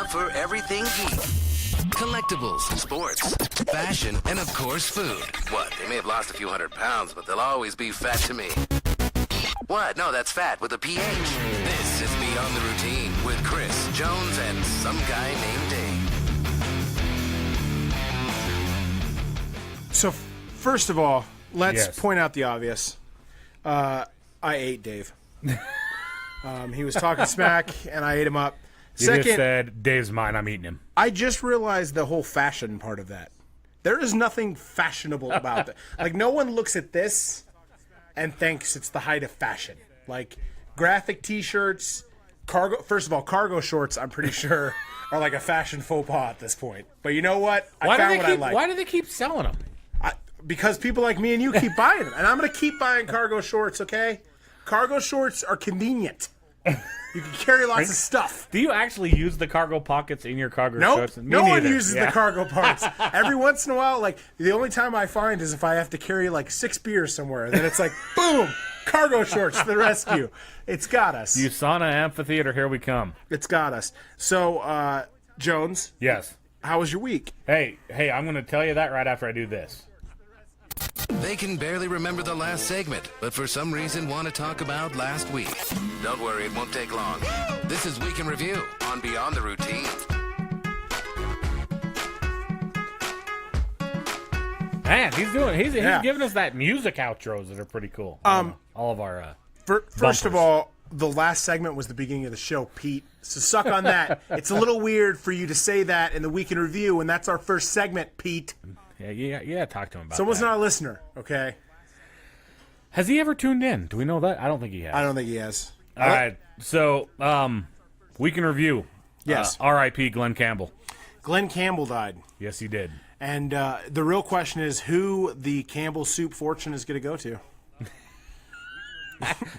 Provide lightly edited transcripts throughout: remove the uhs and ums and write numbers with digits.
hub for everything geek. Collectibles, sports, fashion, and of course food. What? They may have lost a few 100 pounds, but they'll always be fat to me. What? No, that's fat with a PH. This is Beyond the Routine with Chris, Jones, and some guy named Dave. So, first of all, let's point out the obvious. I ate Dave. He was talking smack, and I ate him up. You just said, Dave's mine, I'm eating him. I just realized the whole fashion part of that. There is nothing fashionable about that. Like, no one looks at this and thinks it's the height of fashion. Like, graphic T-shirts, cargo. First of all, cargo shorts, I'm pretty sure, are like a fashion faux pas at this point. But you know what? I found what I like. Why do they keep selling them? Because people like me and you keep buying them. And I'm going to keep buying cargo shorts, okay? Cargo shorts are convenient. You can carry lots of stuff. Do you actually use the cargo pockets in your cargo shorts? No one uses the cargo parts. Every once in a while, like, the only time I find is if I have to carry, like, 6 beers somewhere. Then it's like, boom, cargo shorts to the rescue. It's got us. USANA Amphitheater, here we come. It's got us. So, Jones. Yes. How was your week? Hey, I'm going to tell you that right after I do this. They can barely remember the last segment, but for some reason want to talk about last week. Don't worry, it won't take long. This is Week in Review on Beyond the Routine. Man, he's giving us that music outros that are pretty cool. All of our First of all, the last segment was the beginning of the show, Pete. So suck on that. It's a little weird for you to say that in the Week in Review, and that's our first segment, Pete. Yeah, talk to him about Someone's that. not a listener, okay? Has he ever tuned in? Do we know that? I don't think he has. I don't think he has. All right, so Week in Review. Yes. R.I.P. Glenn Campbell. Glenn Campbell died. Yes, he did. And the real question is who the Campbell soup fortune is going to go to.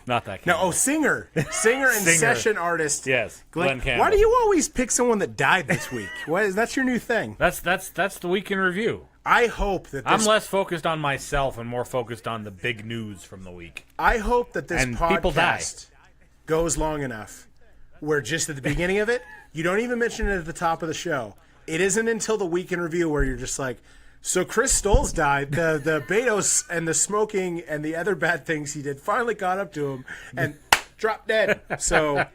Not that No, singer and session artist. Yes, Glenn Campbell. Why do you always pick someone that died this week? That's your new thing. That's the Week in Review. I hope that I'm less focused on myself and more focused on the big news from the week. I hope that this And people die. podcast goes long enough where just at the beginning of it, you don't even mention it at the top of the show. It isn't until the Week in Review where you're just like, so Chris Stoles died. The Betos and the smoking and the other bad things he did finally caught up to him and dropped dead. So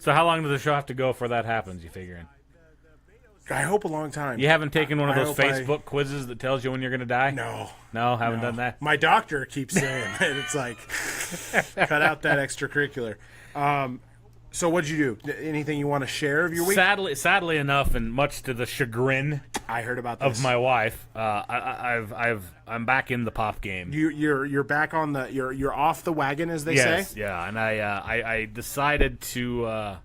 how long does the show have to go before that happens, you figuring? I hope a long time. You haven't taken one of those I hope Facebook quizzes that tells you when you're going to die? No. No, haven't done that? My doctor keeps saying it. It's like, cut out that extracurricular. So what'd you do? Anything you want to share of your week? Sadly enough, and much to the chagrin I heard about this. of my wife, I'm back in the pop game. You're back on the you're off the wagon, as they say. Yeah, and I decided to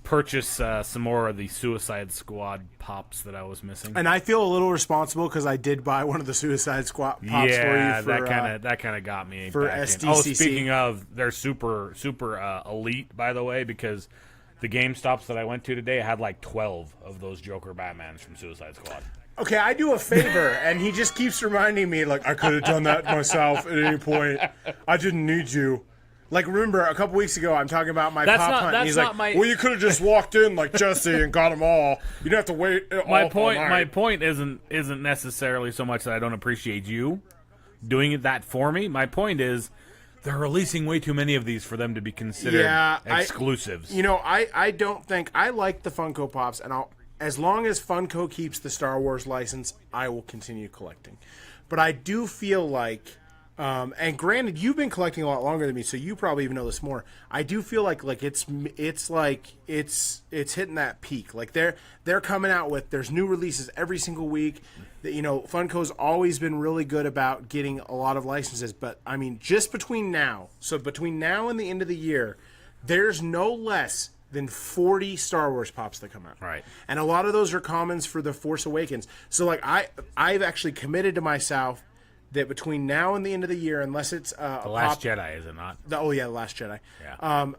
purchase some more of the Suicide Squad pops that I was missing. And I feel a little responsible because I did buy one of the Suicide Squad pops for you. Yeah, that kind of got me for back SDCC. in. Oh, speaking of, they're super elite, by the way, because the GameStops that I went to today had like 12 of those Joker Batmans from Suicide Squad. Okay, I do a favor, and he just keeps reminding me, like, I could have done that myself at any point. I didn't need you. Like, remember, a couple weeks ago, I'm talking about my pop hunt, and he's like, well, you could have just walked in like Jesse and got them all. You don't have to wait My night. point isn't necessarily so much that I don't appreciate you doing it that for me. My point is they're releasing way too many of these for them to be considered exclusives. I don't think – I like the Funko Pops, and as long as Funko keeps the Star Wars license, I will continue collecting. But I do feel like – and granted, you've been collecting a lot longer than me, so you probably even know this more. I do feel like it's hitting that peak. Like they're coming out with there's new releases every single week. Funko's always been really good about getting a lot of licenses, but I mean, just between now and the end of the year, there's no less than 40 Star Wars pops that come out. Right. And a lot of those are commons for The Force Awakens. So like I've actually committed to myself that between now and the end of the year, unless it's The Last Jedi, is it not? The Last Jedi. Yeah.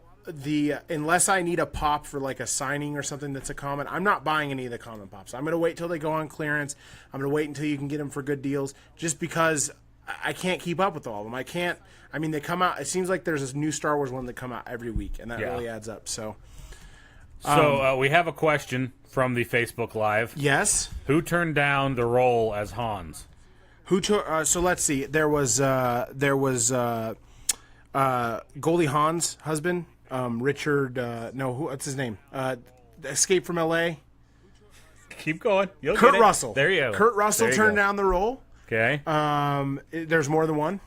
Unless I need a pop for like a signing or something that's a common, I'm not buying any of the common pops. I'm going to wait till they go on clearance. I'm going to wait until you can get them for good deals, just because I can't keep up with all of them. I can't. I mean, they come out. It seems like there's this new Star Wars one that come out every week, and that really adds up. So So we have a question from the Facebook Live. Yes. Who turned down the role as Hans? So let's see. There was Goldie Hawn's husband, Richard. What's his name? Escape from L.A. Keep going. You'll Kurt get it. Russell. There you go. Kurt Russell turned down the role. Okay. There's more than one.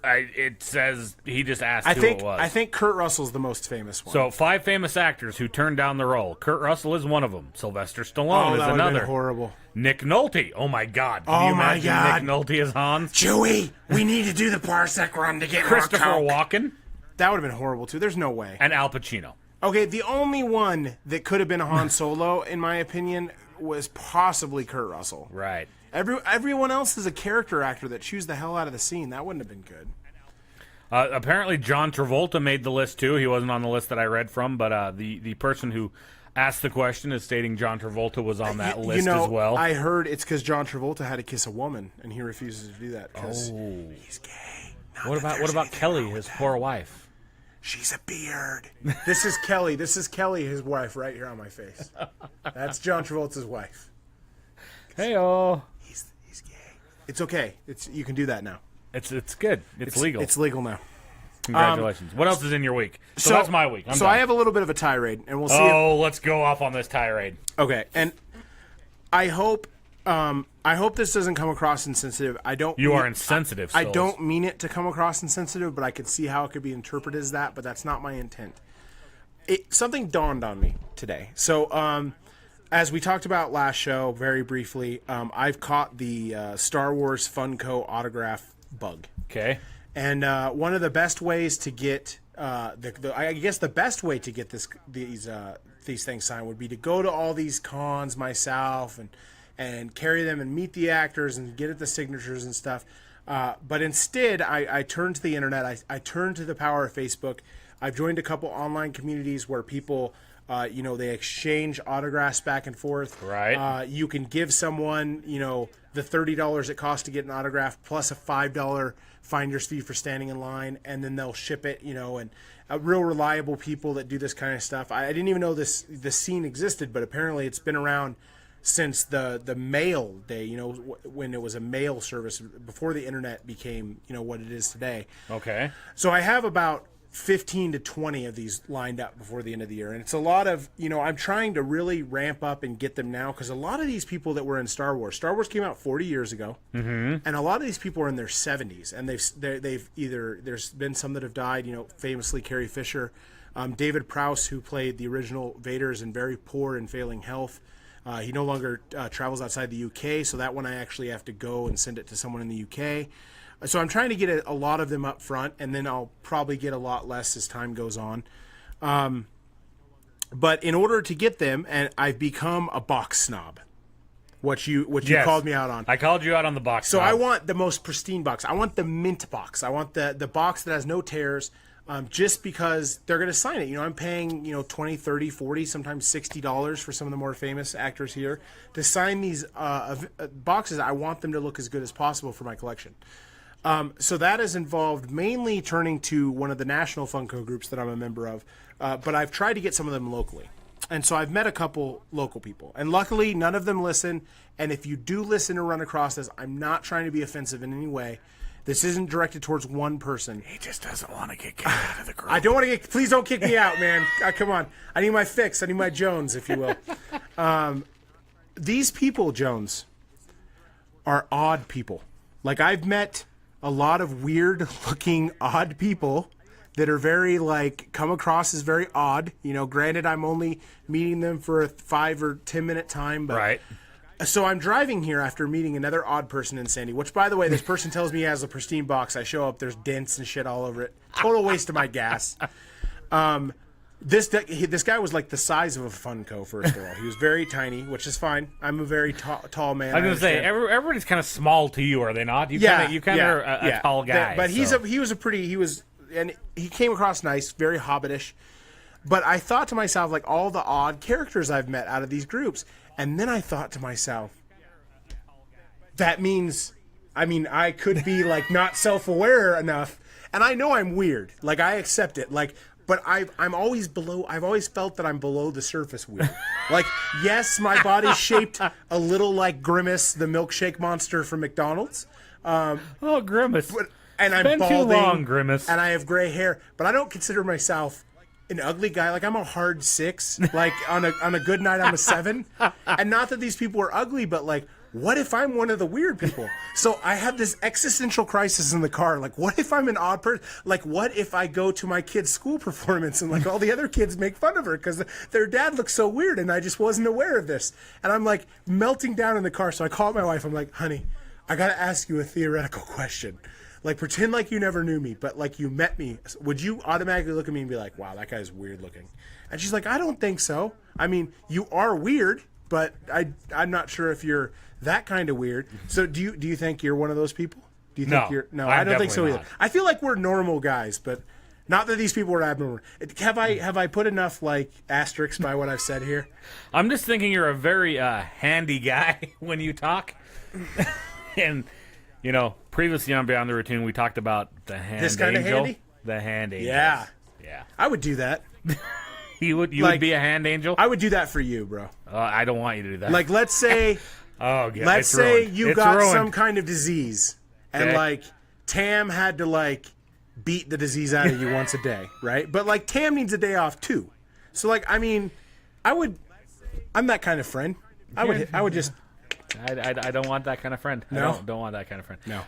It says he just asked who it was. I think Kurt Russell's the most famous one. So 5 famous actors who turned down the role. Kurt Russell is one of them. Sylvester Stallone is that another. Been horrible. Nick Nolte. Oh my God. Can you imagine Nick Nolte as Hans? Chewie, we need to do the parsec run to get Christopher Walken. That would have been horrible too. There's no way. And Al Pacino. Okay, the only one that could have been a Han Solo, in my opinion, was possibly Kurt Russell. Right. Everyone else is a character actor that chews the hell out of the scene. That wouldn't have been good. Apparently, John Travolta made the list too. He wasn't on the list that I read from, but the person who asked the question is stating John Travolta was on that list as well. I heard it's because John Travolta had to kiss a woman, and he refuses to do that because he's gay. What about Kelly, his poor wife? She's a beard. This is Kelly. This is Kelly, his wife, right here on my face. That's John Travolta's wife. Hey-oh. He's gay. It's okay. You can do that now. It's good. It's legal. It's legal now. Congratulations. What else is in your week? So that's my week. I'm done. I have a little bit of a tirade, and we'll see. Let's go off on this tirade. Okay, and I hope this doesn't come across insensitive. You are insensitive. I don't mean it to come across insensitive, but I could see how it could be interpreted as that. But that's not my intent. Something dawned on me today. So, as we talked about last show, very briefly, I've caught the Star Wars Funko autograph bug. Okay. And one of the best ways to get the best way to get these things signed would be to go to all these cons myself and carry them and meet the actors and get at the signatures and stuff. But instead, I turned to the internet. I turned to the power of Facebook. I've joined a couple online communities where people, they exchange autographs back and forth. Right. You can give someone, the $30 it costs to get an autograph plus a $5 finder's fee for standing in line, and then they'll ship it, and real reliable people that do this kind of stuff. I didn't even know this scene existed, but apparently it's been around since the mail day, when it was a mail service before the internet became, what it is today. Okay. So I have about 15 to 20 of these lined up before the end of the year. And it's a lot of, I'm trying to really ramp up and get them now because a lot of these people that were in Star Wars came out 40 years ago. Mm-hmm. And a lot of these people are in their 70s. And they've either, there's been some that have died, famously Carrie Fisher. David Prowse, who played the original Vader, is in very poor and failing health. He no longer travels outside the UK. So that one I actually have to go and send it to someone in the UK. So I'm trying to get a lot of them up front, and then I'll probably get a lot less as time goes on. But in order to get them, and I've become a box snob, what you called me out on. I called you out on the box snob. So I want the most pristine box. I want the mint box. I want the box that has no tears, just because they're going to sign it. I'm paying, $20, $30, $40, sometimes $60 for some of the more famous actors here to sign these boxes. I want them to look as good as possible for my collection. So that has involved mainly turning to one of the national Funko groups that I'm a member of, but I've tried to get some of them locally. And so I've met a couple local people, and luckily none of them listen. And if you do listen or run across this, I'm not trying to be offensive in any way. This isn't directed towards one person. He just doesn't want to get kicked out of the group. I don't want to please don't kick me out, man. Come on. I need my fix. I need my Jones, if you will. These people, Jones, are odd people. Like, I've met a lot of weird-looking, odd people that are very, come across as very odd. Granted, I'm only meeting them for a 5 or 10 minute time, but right. So I'm driving here after meeting another odd person in Sandy, which, by the way, this person tells me he has a pristine box. I show up, there's dents and shit all over it. Total waste of my gas. This guy was like the size of a Funko, first of all. He was very tiny, which is fine. I'm a very tall man. I was going to say, everybody's kind of small to you, are they not? You kind of are a tall guy. But and he came across nice, very hobbitish. But I thought to myself, all the odd characters I've met out of these groups. And then I thought to myself, that means, I could be not self-aware enough. And I know I'm weird. I accept it. but I'm always below. I've always felt that I'm below the surface weird. Like, yes, my body's shaped a little like Grimace, the milkshake monster from McDonald's. Oh, Grimace. And I'm been balding, too long, Grimace. and I have gray hair, but I don't consider myself an ugly guy. Like, I'm a hard 6. Like, on a good night, I'm a 7. And not that these people are ugly, but like, what if I'm one of the weird people? So I have this existential crisis in the car. Like, what if I'm an odd person? Like, what if I go to my kid's school performance and like all the other kids make fun of her because their dad looks so weird and I just wasn't aware of this? And I'm like melting down in the car. So I call my wife. I'm like, honey, I got to ask you a theoretical question. Like, pretend like you never knew me, but like you met me. Would you automatically look at me and be like, wow, that guy's weird looking? And she's like, I don't think so. I mean, you are weird, but I'm not sure if you're that kind of weird. So do you think you're one of those people? Do you think you're? No, I don't think so either. I feel like we're normal guys, but not that these people are abnormal. Have I put enough like asterisks by what I've said here? I'm just thinking you're a very handy guy when you talk. And, you know, previously on Beyond the Routine, we talked about the hand This kind angel. of handy? The hand angel. Yeah. Yeah. I would do that. You would be a hand angel? I would do that for you, bro. I don't want you to do that. Like, let's say... Oh, yeah, let's say ruined. you It's got ruined. some kind of disease, and Okay. like Tam had to like beat the disease out of you once a day, right? But like Tam needs a day off too. So like, I mean, I'm that kind of friend. I would just. I don't want that kind of friend. No? I don't want that kind of friend. No.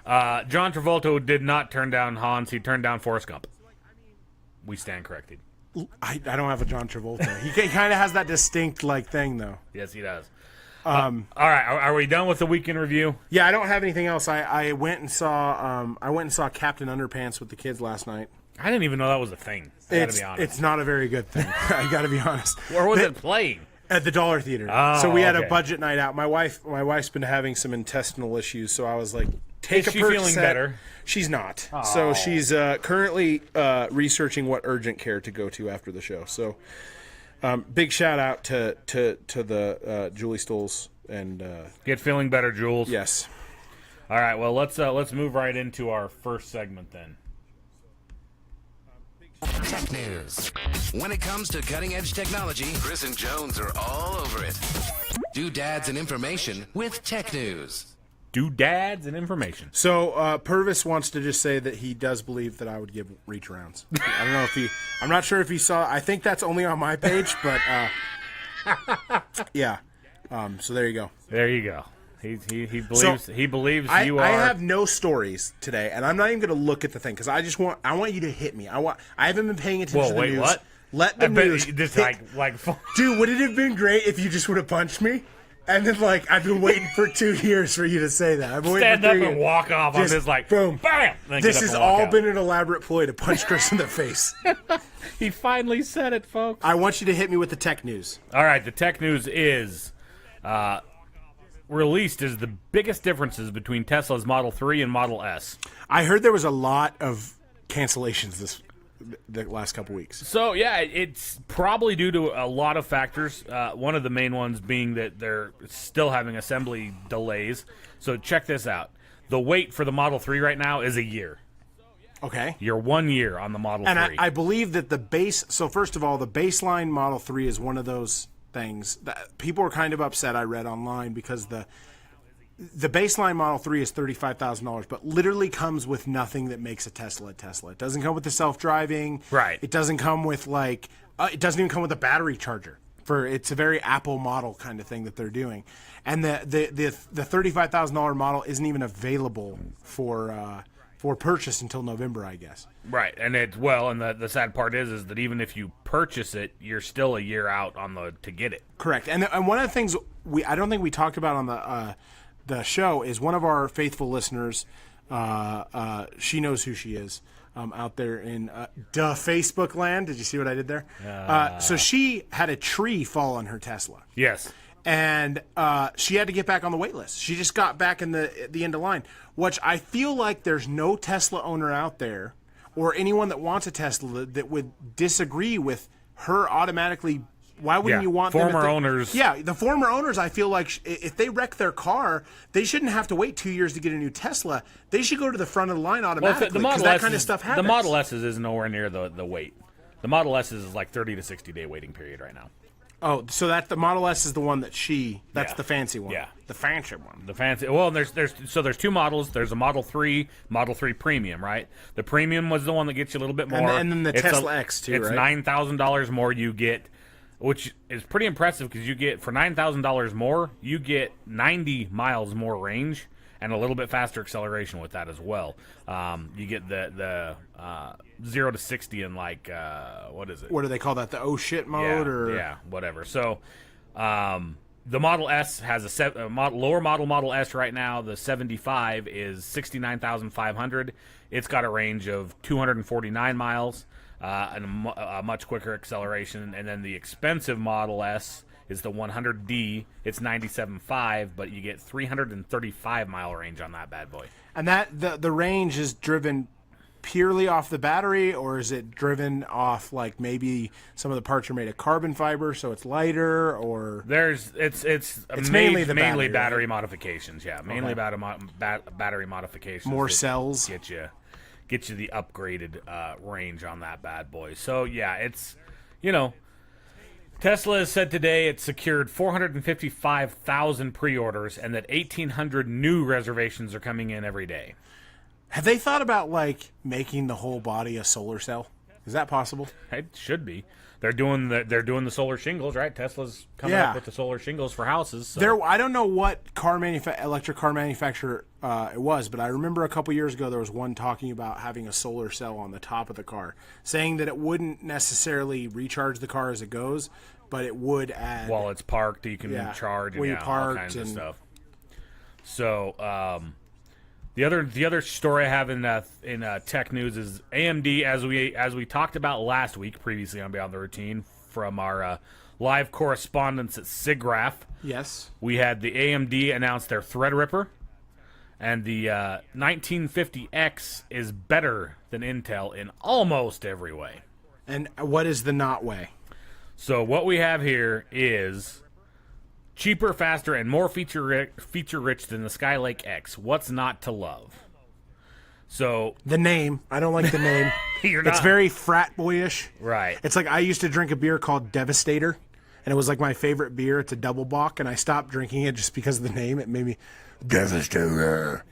John Travolta did not turn down Hans. He turned down Forrest Gump. We stand corrected. I don't have a John Travolta. He kind of has that distinct like thing though. Yes, he does. All right, are we done with the weekend review? Yeah, I don't have anything else. I went and saw Captain Underpants with the kids last night. I didn't even know that was a thing. I gotta be honest. It's not a very good thing. I gotta be honest. Where was it playing? At the Dollar Theater. Oh, so we had okay. a budget night out. My wife's been having some intestinal issues, so I was like, take Is a she feeling Percocet. better? She's not. So she's currently researching what urgent care to go to after the show. So big shout out to the Julie Stolz and Get feeling better, Jules. yes. All right, well, let's move right into our first segment then. Tech news. When it comes to cutting-edge technology, Chris and Jones are all over it. Doodads and information with tech news. Doodads and information. So Purvis wants to just say that he does believe that I would give reach rounds. I don't know if I'm not sure if he saw. I think that's only on my page, but yeah. So there you go. There you go. He believes So, he believes you are. I have no stories today, and I'm not even going to look at the thing because I want you to hit me. I haven't been paying attention to the wait, news. what? Let the I bet news. you just hit- like dude, would it have been great if you just would have punched me? And then like I've been waiting for 2 years for you to say that. I've been waiting stand for up 3 and years. walk off on Just this like boom, bam. Then This get up has and walk all out. been an elaborate ploy to punch Chris in the face. He finally said it, folks. I want you to hit me with the tech news. All right, the tech news is released is the biggest differences between Tesla's Model 3 and Model S. I heard there was a lot of cancellations the last couple weeks. So, yeah, it's probably due to a lot of factors. One of the main ones being that they're still having assembly delays. So check this out. The wait for the Model 3 right now is a year. Okay. You're 1 year on the Model 3. And I believe that the base. So first of all, the baseline Model 3 is one of those things that people are kind of upset. I read online because the baseline Model 3 is $35,000, but literally comes with nothing that makes a Tesla a Tesla. It doesn't come with the self-driving. Right. It doesn't come with like. It doesn't even come with a battery charger. It's a very Apple model kind of thing that they're doing, and the $35,000 model isn't even available for purchase until November, I guess. Right, and the sad part is that even if you purchase it, you're still a year out on to get it. Correct, and one of the things I don't think we talked about on the show is one of our faithful listeners. She knows who she is. Out there in Facebook land. Did you see what I did there? So she had a tree fall on her Tesla. Yes. And she had to get back on the wait list. She just got back in the end of line, which I feel like there's no Tesla owner out there or anyone that wants a Tesla that would disagree with her automatically. Why wouldn't you want former owners? Yeah, the former owners, I feel like if they wreck their car, they shouldn't have to wait 2 years to get a new Tesla. They should go to the front of the line automatically because that kind of stuff happens. The Model S's is nowhere near the weight. The Model S is like 30 to 60 day waiting period right now. Oh, so that the Model S is the one that's Yeah. the fancy one. Yeah. The fancy one. The fancy. Well, there's two models. There's a Model 3, Model 3 Premium, right? The Premium was the one that gets you a little bit more. And then the Tesla X too, it's right? $9,000 more you get, which is pretty impressive because you get, for $9,000 more, you get 90 miles more range and a little bit faster acceleration with that as well. You get the 0 to 60 in like, what is it? What do they call that? The oh shit mode? Yeah, whatever. So, the Model S has a lower Model S right now. The 75 is 69,500. It's got a range of 249 miles and a much quicker acceleration. And then the expensive Model S is the 100D. It's 97.5, but you get 335 mile range on that bad boy. And that the range is driven purely off the battery, or is it driven off like maybe some of the parts are made of carbon fiber, so it's lighter, or it's mainly battery modifications, yeah, mainly battery modifications. More cells get you the upgraded range on that bad boy. So yeah, it's Tesla has said today it secured 455,000 pre-orders and that 1,800 new reservations are coming in every day. Have they thought about like making the whole body a solar cell? Is that possible? It should be. They're doing the solar shingles, right? Tesla's coming up with the solar shingles for houses. So. I don't know what electric car manufacturer it was, but I remember a couple years ago there was one talking about having a solar cell on the top of the car, saying that it wouldn't necessarily recharge the car as it goes, but it would add while it's parked. You can charge and all kinds of stuff. So. The other story I have in tech news is AMD, as we talked about last week previously on Beyond the Routine from our live correspondence at SIGGRAPH. Yes. We had the AMD announce their Threadripper, and the 1950X is better than Intel in almost every way. And what is the not way? So what we have here is cheaper, faster, and more feature-rich than the Skylake X. What's not to love? So the name. I don't like the name. It's very frat boyish. Right. It's like I used to drink a beer called Devastator, and it was like my favorite beer. It's a double bock, and I stopped drinking it just because of the name. It made me Devastator.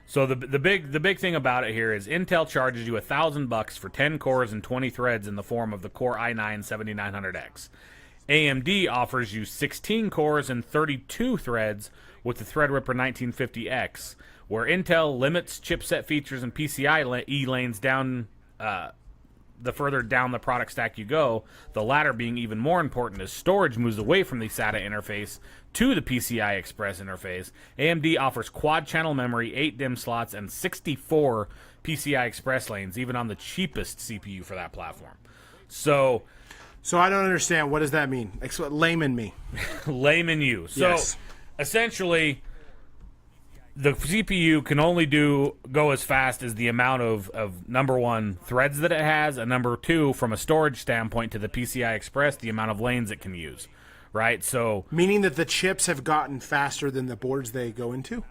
So the big thing about it here is Intel charges you $1,000 for 10 cores and 20 threads in the form of the Core i9-7900X. AMD offers you 16 cores and 32 threads with the Threadripper 1950X, where Intel limits chipset features and PCIe lanes down the further down the product stack you go, the latter being even more important as storage moves away from the SATA interface to the PCI Express interface. AMD offers quad-channel memory, 8 DIMM slots, and 64 PCI Express lanes, even on the cheapest CPU for that platform. So I don't understand. What does that mean? Layman me. Layman you. So essentially, the CPU can only go as fast as the amount of number one, threads that it has, and number two, from a storage standpoint to the PCI Express, the amount of lanes it can use. Right? So meaning that the chips have gotten faster than the boards they go into?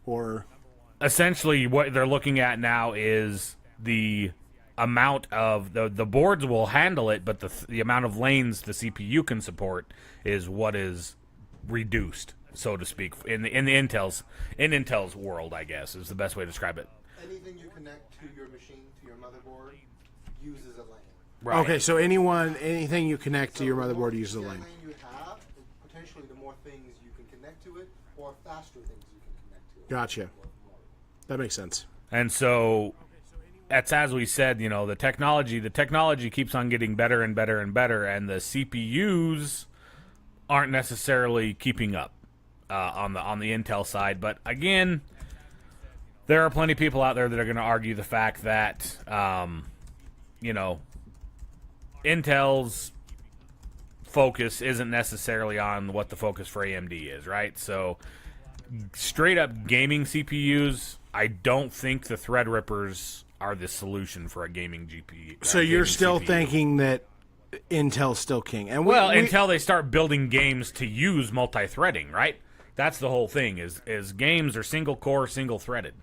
Or essentially what they're looking at now is the amount of the boards will handle it, but the amount of lanes the CPU can support is what is reduced, so to speak, in Intel's world, I guess is the best way to describe it. Anything you connect to your machine, to your motherboard, uses a lane. Right. Okay, so anything you connect to your motherboard uses a lane. The more lane you have, potentially the more things you can connect to it, or faster things you can connect to it. Gotcha. That makes sense. And so that's, as we said, the technology keeps on getting better and better and better, and the CPUs aren't necessarily keeping up on the Intel side. But again, there are plenty of people out there that are going to argue the fact that Intel's focus isn't necessarily on what the focus for AMD is, right? So straight up gaming CPUs, I don't think the Threadrippers are the solution for a gaming GPU. So you're still CPU. thinking that Intel's still king. And until they start building games to use multi-threading, right? That's the whole thing, is games are single core, single threaded.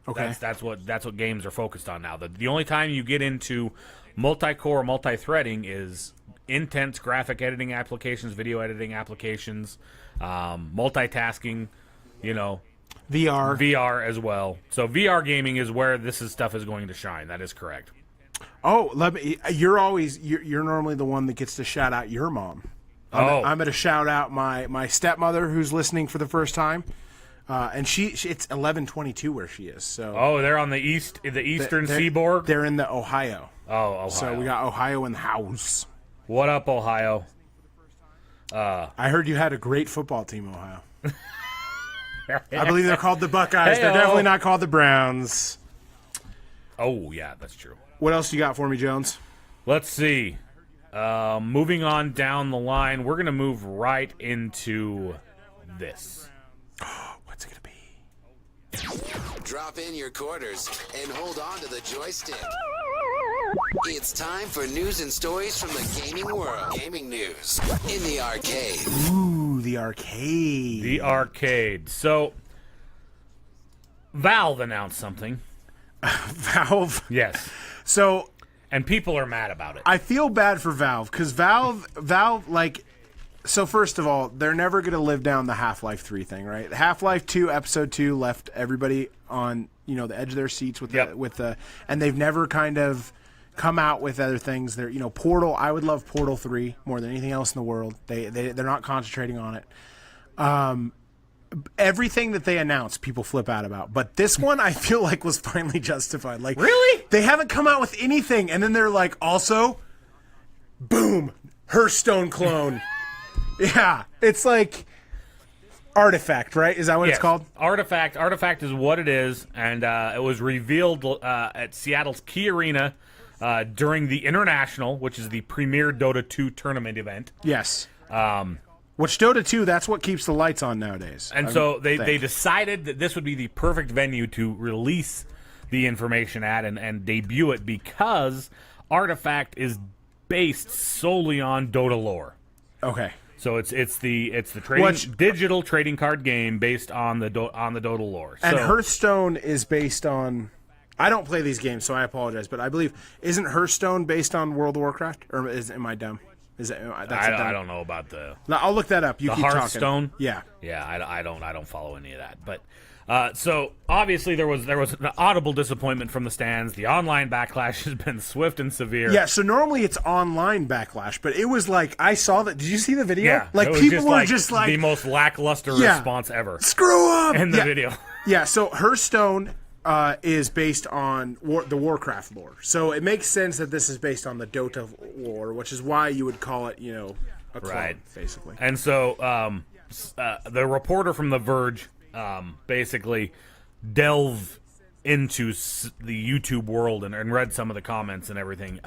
Okay. That's what games are focused on now. The only time you get into multi-core, multi-threading is intense graphic editing applications, video editing applications, multitasking, VR as well. So VR gaming is where stuff is going to shine. That is correct. Oh, you're normally the one that gets to shout out your mom. I'm going to shout out my stepmother who's listening for the first time. And it's 11:22 where she is. So they're on the eastern seaboard. They're in the Ohio. Oh, Ohio. So we got Ohio in the house. What up, Ohio? I heard you had a great football team, Ohio. I believe they're called the Buckeyes. They're definitely not called the Browns. Oh, yeah, that's true. What else you got for me, Jones? Let's see. Moving on down the line, we're going to move right into this. What's it going to be? Drop in your quarters and hold on to the joystick. It's time for news and stories from the gaming world. Gaming news in the arcade. Ooh, the arcade. The arcade. So, Valve announced something. Valve? Yes. So... And people are mad about it. I feel bad for Valve, because Valve, so first of all, they're never going to live down the Half-Life 3 thing, right? Half-Life 2, Episode 2 left everybody on, the edge of their seats with and they've never kind of come out with other things. They're, Portal, I would love Portal 3 more than anything else in the world. They're not concentrating on it. Everything that they announce, people flip out about. But this one, I feel like, was finally justified. Like, really? They haven't come out with anything, and then they're like, also, boom, Hearthstone clone. Yeah, it's like Artifact, right? Is that what it's called? Artifact. Artifact is what it is, and it was revealed at Seattle's Key Arena during the International, which is the premier Dota 2 tournament event. Yes. Which Dota 2, that's what keeps the lights on nowadays. And so they decided that this would be the perfect venue to release the information at and debut it, because Artifact is based solely on Dota lore. Okay. So it's the digital trading card game based on the Dota lore. And Hearthstone is based on... I don't play these games, so I apologize, but I believe... Isn't Hearthstone based on World of Warcraft? Or am I dumb? I don't know about the... No, I'll look that up. You keep Hearthstone? Talking. Yeah. Yeah, I don't follow any of that. But so obviously there was an audible disappointment from the stands. The online backlash has been swift and severe. Yeah, so normally it's online backlash, but it was like, I saw that. Did you see the video? Yeah. Like, people were just like... the most lackluster response ever. Screw up! In the video. Yeah, so Hearthstone is based on the Warcraft lore. So it makes sense that this is based on the Dota lore, which is why you would call it, a clone, basically. And so the reporter from The Verge basically delved into the YouTube world and read some of the comments and everything.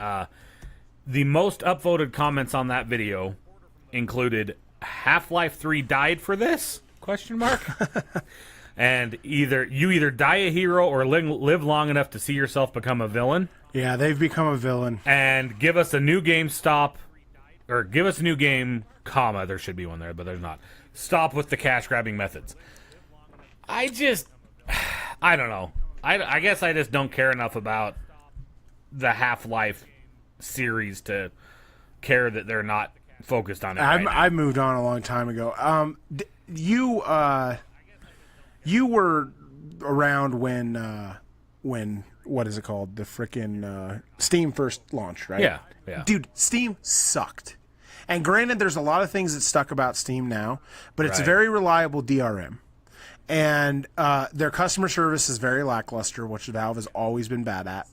The most upvoted comments on that video included, Half-Life 3 died for this? ? And you either die a hero or live long enough to see yourself become a villain. Yeah, they've become a villain. And give us a new game give us a new game, comma, there should be one there, but there's not. Stop with the cash grabbing methods. I don't know. I guess I just don't care enough about the Half-Life series to care that they're not focused on it. I moved on a long time ago. You were around when what is it called? The frickin' Steam first launched, right? Yeah. Dude, Steam sucked. And granted, there's a lot of things that stuck about Steam now, but it's a very reliable DRM. And their customer service is very lackluster, which Valve has always been bad at.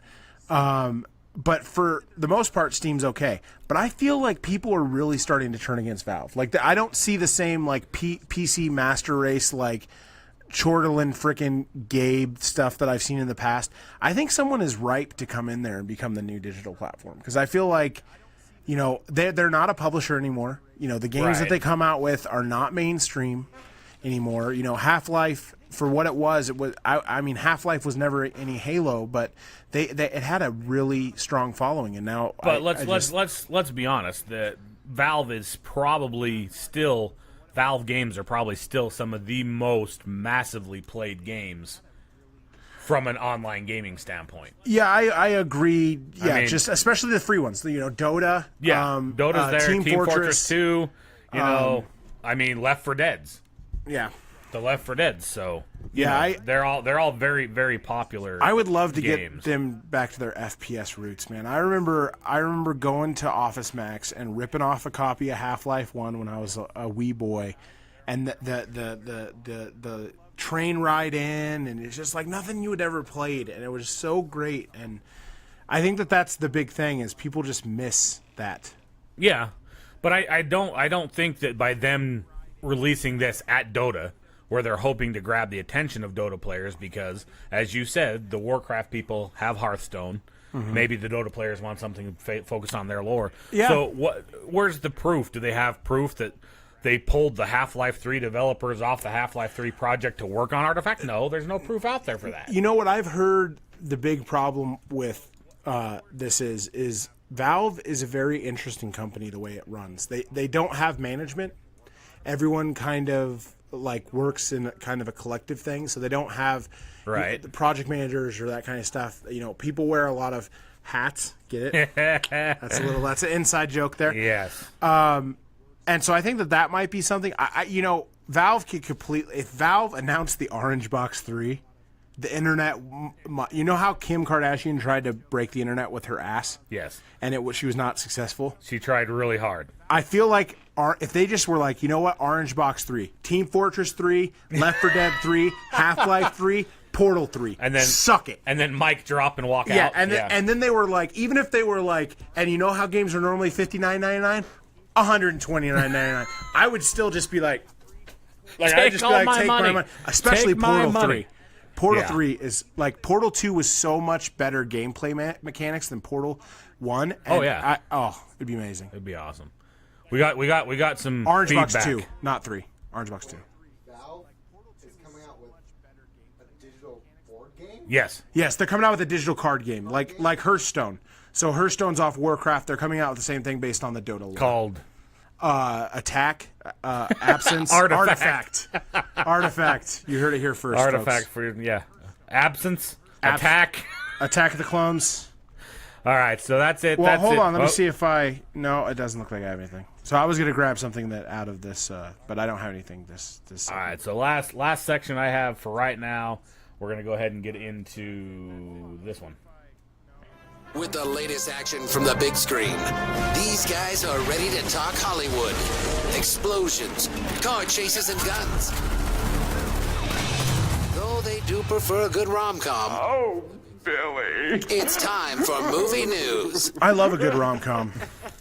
But for the most part, Steam's okay. But I feel like people are really starting to turn against Valve. Like, I don't see the same like PC master race like Chortland frickin' Gabe stuff that I've seen in the past. I think someone is ripe to come in there and become the new digital platform, because I feel like, they're not a publisher anymore. The games that they come out with are not mainstream anymore. Half-Life, for what it was, I mean, Half-Life was never any Halo, but it had a really strong following, and now. But let's be honest. The Valve games are probably still some of the most massively played games from an online gaming standpoint. Yeah, I agree. Yeah, I mean, just especially the free ones. Dota. Yeah, Dota's there. Team Fortress 2. I mean, Left 4 Dead's. Yeah. The Left 4 Dead. So they're all very, very popular. I would love to games. get them back to their FPS roots, man. I remember going to Office Max and ripping off a copy of Half-Life 1 when I was a wee boy, and the train ride in, and it's just like nothing you had ever played, and it was so great. And I think that's the big thing is people just miss that. Yeah, but I don't think that by them releasing this at Dota, where they're hoping to grab the attention of Dota players, because, as you said, the Warcraft people have Hearthstone. Mm-hmm. Maybe the Dota players want something focused on their lore. Yeah. So where's the proof? Do they have proof that they pulled the Half-Life 3 developers off the Half-Life 3 project to work on Artifact? No, there's no proof out there for that. You know what I've heard the big problem with this is Valve is a very interesting company the way it runs. They don't have management. Everyone kind of like works in kind of a collective thing, so they don't have the project managers or that kind of stuff. People wear a lot of hats. Get it? That's an inside joke there. Yes. And so I think that might be something. Valve could completely. If Valve announced the Orange Box 3, the internet. You know how Kim Kardashian tried to break the internet with her ass? Yes. And she was not successful. She tried really hard. I feel like if they just were like, you know what, Orange Box 3, Team Fortress 3, Left 4 Dead 3, Half-Life 3, Portal 3, and then suck it, and then mic drop and walk out. Yeah, and then they were like, even if they were like, and you know how games are normally $59.99, $129.99, I would still just be like take my money, especially take Portal 3. Money. Portal 3 is like Portal 2 was so much better gameplay mechanics than Portal 1. And it'd be amazing. It'd be awesome. We got some Orange feedback. Box 2, not 3. Orange Box 2. Valve is coming out with a digital board game? Yes. Yes, they're coming out with a digital card game, like Hearthstone. So Hearthstone's off Warcraft. They're coming out with the same thing based on the Dota lore. Called Attack, Absence, Artifact. Artifact. You heard it here first. Artifact folks. Absence. Attack. Attack of the Clones. All right, so that's it. Well, that's hold it. on. Let me see if no, it doesn't look like I have anything. So I was going to grab something out of this, but I don't have anything this All right, so last section I have for right now, we're going to go ahead and get into this one. With the latest action from the big screen, these guys are ready to talk Hollywood. Explosions, car chases, and guns. Though they do prefer a good rom-com. Oh, Billy. It's time for movie news. I love a good rom-com.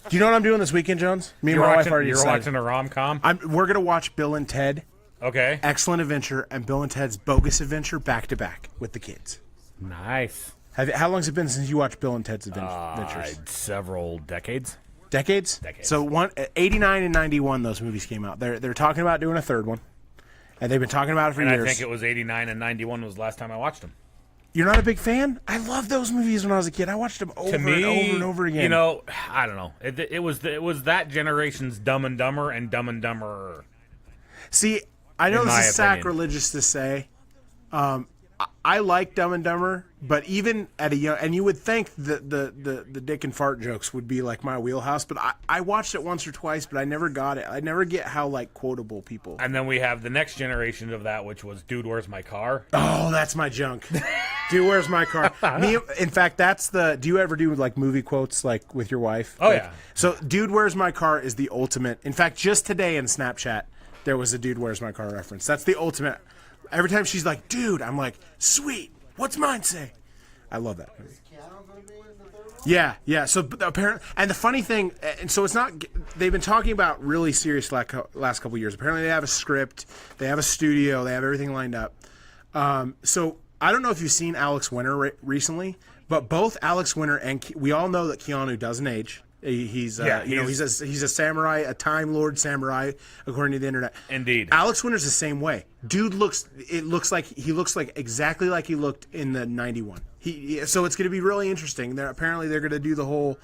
Do you know what I'm doing this weekend, Jones? Me and my wife already decided. You're watching a rom-com? We're going to watch Bill and Ted. Okay. Excellent Adventure and Bill and Ted's Bogus Adventure back-to-back with the kids. Nice. How long has it been since you watched Bill and Ted's Adventures? Several decades. Decades? So 89 and 91, those movies came out. They're talking about doing a third one, and they've been talking about it for years. I think it was 89 and 91 was the last time I watched them. You're not a big fan? I loved those movies when I was a kid. I watched them over and over and over again. I don't know. It was that generation's Dumb and Dumber and Dumb and Dumber. See, I know this is sacrilegious to say. I like Dumb and Dumber, but even at a young, and you would think that the dick and fart jokes would be like my wheelhouse, but I watched it once or twice, but I never got it. I never get how quotable people. And then we have the next generation of that, which was Dude, Where's My Car? Oh, that's my junk. Dude, Where's My Car? In fact, that's do you ever do movie quotes with your wife? Oh, yeah. So Dude, Where's My Car is the ultimate. In fact, just today in Snapchat, there was a Dude, Where's My Car reference. That's the ultimate. Every time she's like, dude, I'm like, sweet. What's mine say? I love that movie. Is Keanu going to be in the third one? Yeah. So apparently, and the funny thing, and so it's not. They've been talking about really serious last couple of years. Apparently, they have a script, they have a studio, they have everything lined up. So I don't know if you've seen Alex Winter recently, but both Alex Winter and we all know that Keanu doesn't age. He's a samurai, a Time Lord samurai, according to the internet. Indeed. Alex Winter's the same way. Dude looks like exactly like he looked in the 91. So it's going to be really interesting. Apparently they're going to do the whole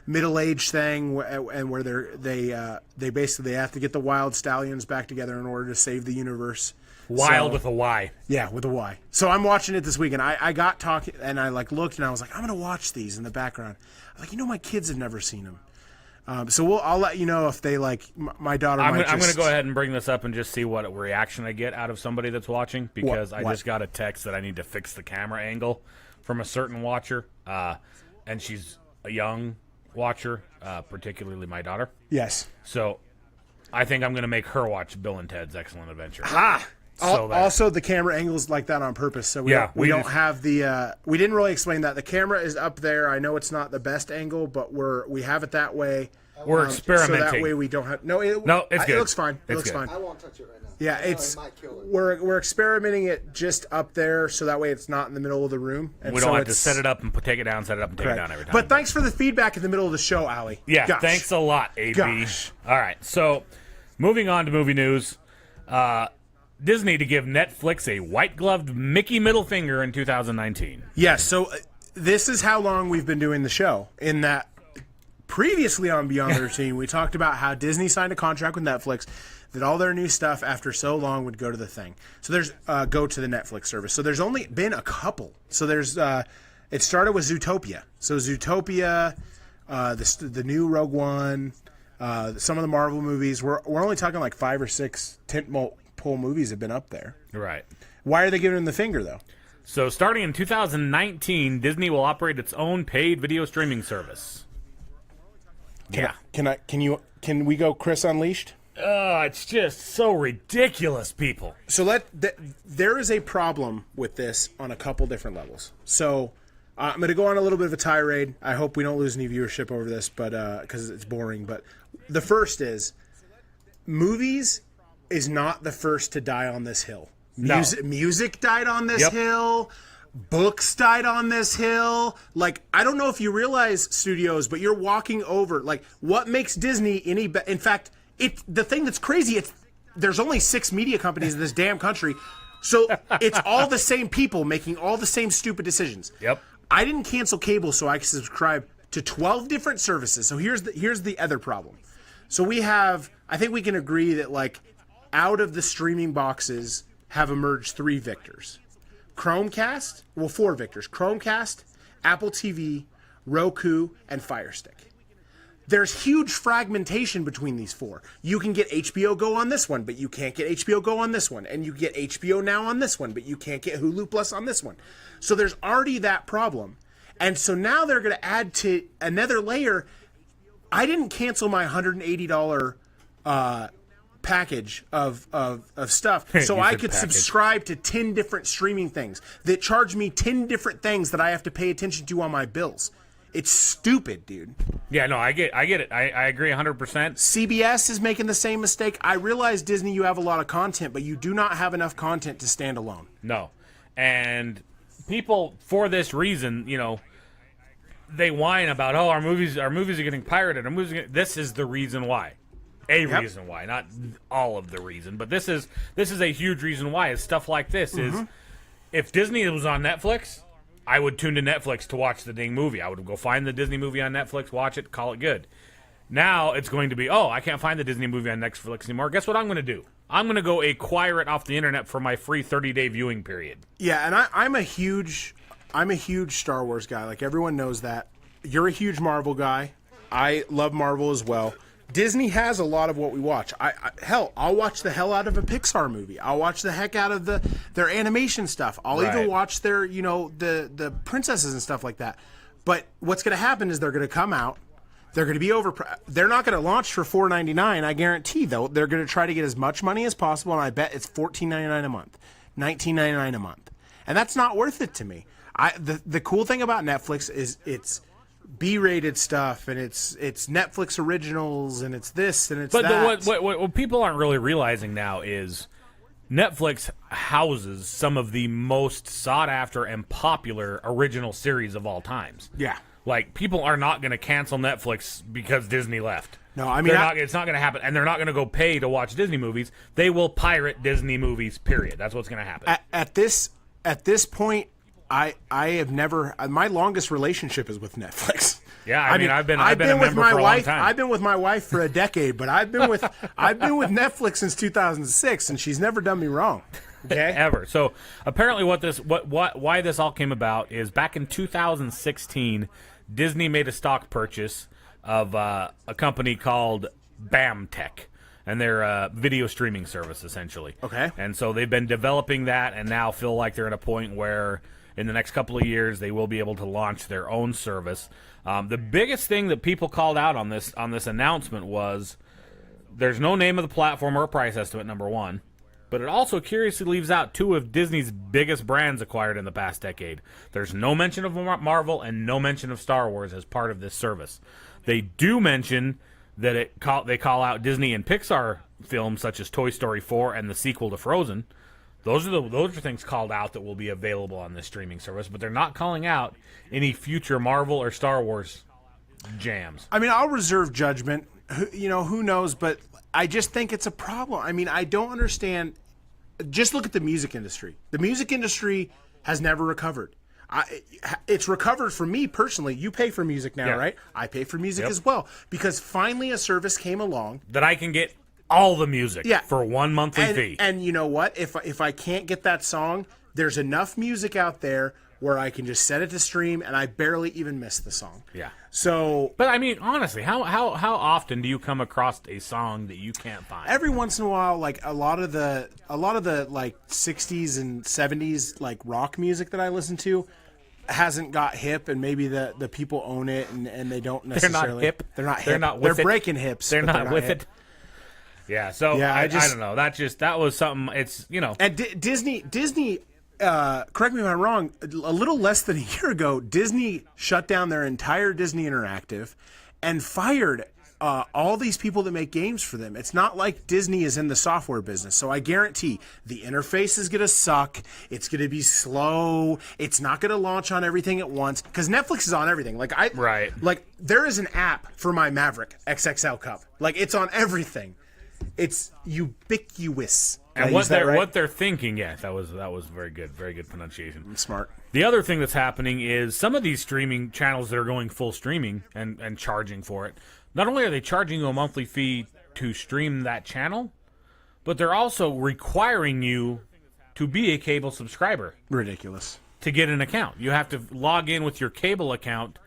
middle-aged thing, and where they basically have to get the wild stallions back together in order to save the universe. Wild So- with a Y. Yeah, with a Y. So I'm watching it this weekend. I got talking, and I looked, and I was like, I'm gonna watch these in the background. I was like, my kids have never seen them. So I'll let you know if they my daughter. I'm might going to just- go ahead and bring this up and just see what reaction I get out of somebody that's watching, because I What? just got a text that I need to fix the camera angle from a certain watcher, and she's a young watcher, particularly my daughter. Yes. So I think I'm going to make her watch Bill and Ted's Excellent Adventure. Ah. So that- Also, the camera angle's like that on purpose, so we we don't just- have the. We didn't really explain that the camera is up there. I know it's not the best angle, but we have it that way. We're So experimenting. that way we don't have. No, it's It good. looks fine. It It's looks good. fine. I won't touch it right now. Yeah, I know it's it might kill it. we're experimenting it just up there, so that way it's not in the middle of the room. And We so don't have to it's- set it up and take it down, set it up and take it down every time. But thanks for the feedback in the middle of the show, Ali. Yeah, Gosh. thanks a lot, AB. Gosh. All right, so moving on to movie news. Disney to give Netflix a white-gloved Mickey middle finger in 2019. Yes, so this is how long we've been doing the show. In that, previously on Beyond the Routine, we talked about how Disney signed a contract with Netflix that all their new stuff after so long would go to the thing. So there's go to the Netflix service. So there's only been a couple. So there's it started with Zootopia. So Zootopia, the new Rogue One, some of the Marvel movies. We're only talking like 5 or 6 tentpole movies have been up there. Right. Why are they giving them the finger though? So starting in 2019, Disney will operate its own paid video streaming service. Can we go Chris Unleashed? It's just so ridiculous, people. So there is a problem with this on a couple different levels. So I'm going to go on a little bit of a tirade. I hope we don't lose any viewership over this, but because it's boring. But the first is movies is not the first to die on this hill. No. Music died on this Yep. hill. Books died on this hill. Like, I don't know if you realize, studios, but you're walking over. Like, what makes Disney any better? In fact, the thing that's crazy, there's only 6 media companies in this damn country. So it's all the same people making all the same stupid decisions. Yep. I didn't cancel cable so I could subscribe to 12 different services. So here's the other problem. So we have, I think we can agree that, like, out of the streaming boxes have emerged 3 victors. Chromecast, 4 victors. Chromecast, Apple TV, Roku, and Fire Stick. There's huge fragmentation between these 4. You can get HBO Go on this one, but you can't get HBO Go on this one. And you get HBO Now on this one, but you can't get Hulu Plus on this one. So there's already that problem. And so now they're going to add to another layer. I didn't cancel my $180 package of stuff so You I said could package. subscribe to 10 different streaming things that charge me 10 different things that I have to pay attention to on my bills. It's stupid, dude. Yeah, no, I get it. I agree 100%. CBS is making the same mistake. I realize, Disney, you have a lot of content, but you do not have enough content to stand alone. No. And people, for this reason, they whine about, our movies are getting pirated. This is the reason why. Reason why, not all of the reason, but this is a huge reason why. Is stuff like this is, if Disney was on Netflix, I would tune to Netflix to watch the dang movie. I would go find the Disney movie on Netflix, watch it, call it good. Now it's going to be, I can't find the Disney movie on Netflix anymore. Guess what I'm going to do? I'm going to go acquire it off the internet for my free 30-day viewing period. Yeah, and I'm a huge Star Wars guy. Like, everyone knows that. You're a huge Marvel guy. I love Marvel as well. Disney has a lot of what we watch. I'll watch the hell out of a Pixar movie. I'll watch the heck out of their animation stuff. I'll even Right. watch their, the princesses and stuff like that. But what's going to happen is they're going to come out. They're going to be they're not going to launch for $4.99. I guarantee, though. They're going to try to get as much money as possible, and I bet it's $14.99 a month, $19.99 a month, and that's not worth it to me. The cool thing about Netflix is it's B-rated stuff, and it's Netflix originals, and it's this, and it's that. What people aren't really realizing now is Netflix houses some of the most sought-after and popular original series of all times. Yeah. Like, people are not going to cancel Netflix because Disney left. No, I mean, it's not going to happen, and they're not going to go pay to watch Disney movies. They will pirate Disney movies, period. That's what's going to happen. At this point, I have never. My longest relationship is with Netflix. Yeah, I mean, I've been a with member my for a long wife. time. I've been with my wife for a decade, but I've been with Netflix since 2006, and she's never done me wrong. Okay. ever. So apparently, why this all came about is back in 2016, Disney made a stock purchase of a company called BAMTech, and they're a video streaming service essentially. Okay. And so they've been developing that, and now feel like they're at a point where in the next couple of years they will be able to launch their own service. The biggest thing that people called out on this announcement was there's no name of the platform or a price estimate, number one. But it also curiously leaves out two of Disney's biggest brands acquired in the past decade. There's no mention of Marvel and no mention of Star Wars as part of this service. They do mention that they call out Disney and Pixar films such as Toy Story 4 and the sequel to Frozen. Those are things called out that will be available on this streaming service, but they're not calling out any future Marvel or Star Wars jams. I mean, I'll reserve judgment. Who knows? But I just think it's a problem. I mean, I don't understand. Just look at the music industry. The music industry has never recovered. It's recovered for me personally. You pay for music now, Yeah. right? I pay for music as well because finally a service came along That I can get all the music for one monthly fee. And you know what? If I can't get that song, there's enough music out there where I can just set it to stream and I barely even miss the song. Yeah. So, But I mean, honestly, how often do you come across a song that you can't find? every once in a while, like a lot of the like 60s and 70s like rock music that I listen to hasn't got hip, and maybe the people own it and they don't necessarily. They're not hip. They're not hip. They're not with They're it. breaking hips. They're but not with hip. it. Yeah. So Yeah, I don't know. That was something. It's And Disney. Correct me if I'm wrong. A little less than a year ago, Disney shut down their entire Disney Interactive and fired all these people that make games for them. It's not like Disney is in the software business, so I guarantee the interface is going to suck. It's going to be slow. It's not going to launch on everything at once because Netflix is on everything. Right. Like there is an app for my Maverick XXL cup. Like it's on everything. It's ubiquitous. and Did I what use that they're right? what they're thinking. Yes, that was very good pronunciation. I'm smart. The other thing that's happening is some of these streaming channels that are going full streaming and charging for it. Not only are they charging you a monthly fee to stream that channel, but they're also requiring you to be a cable subscriber Ridiculous. to get an account. You have to log in with your cable account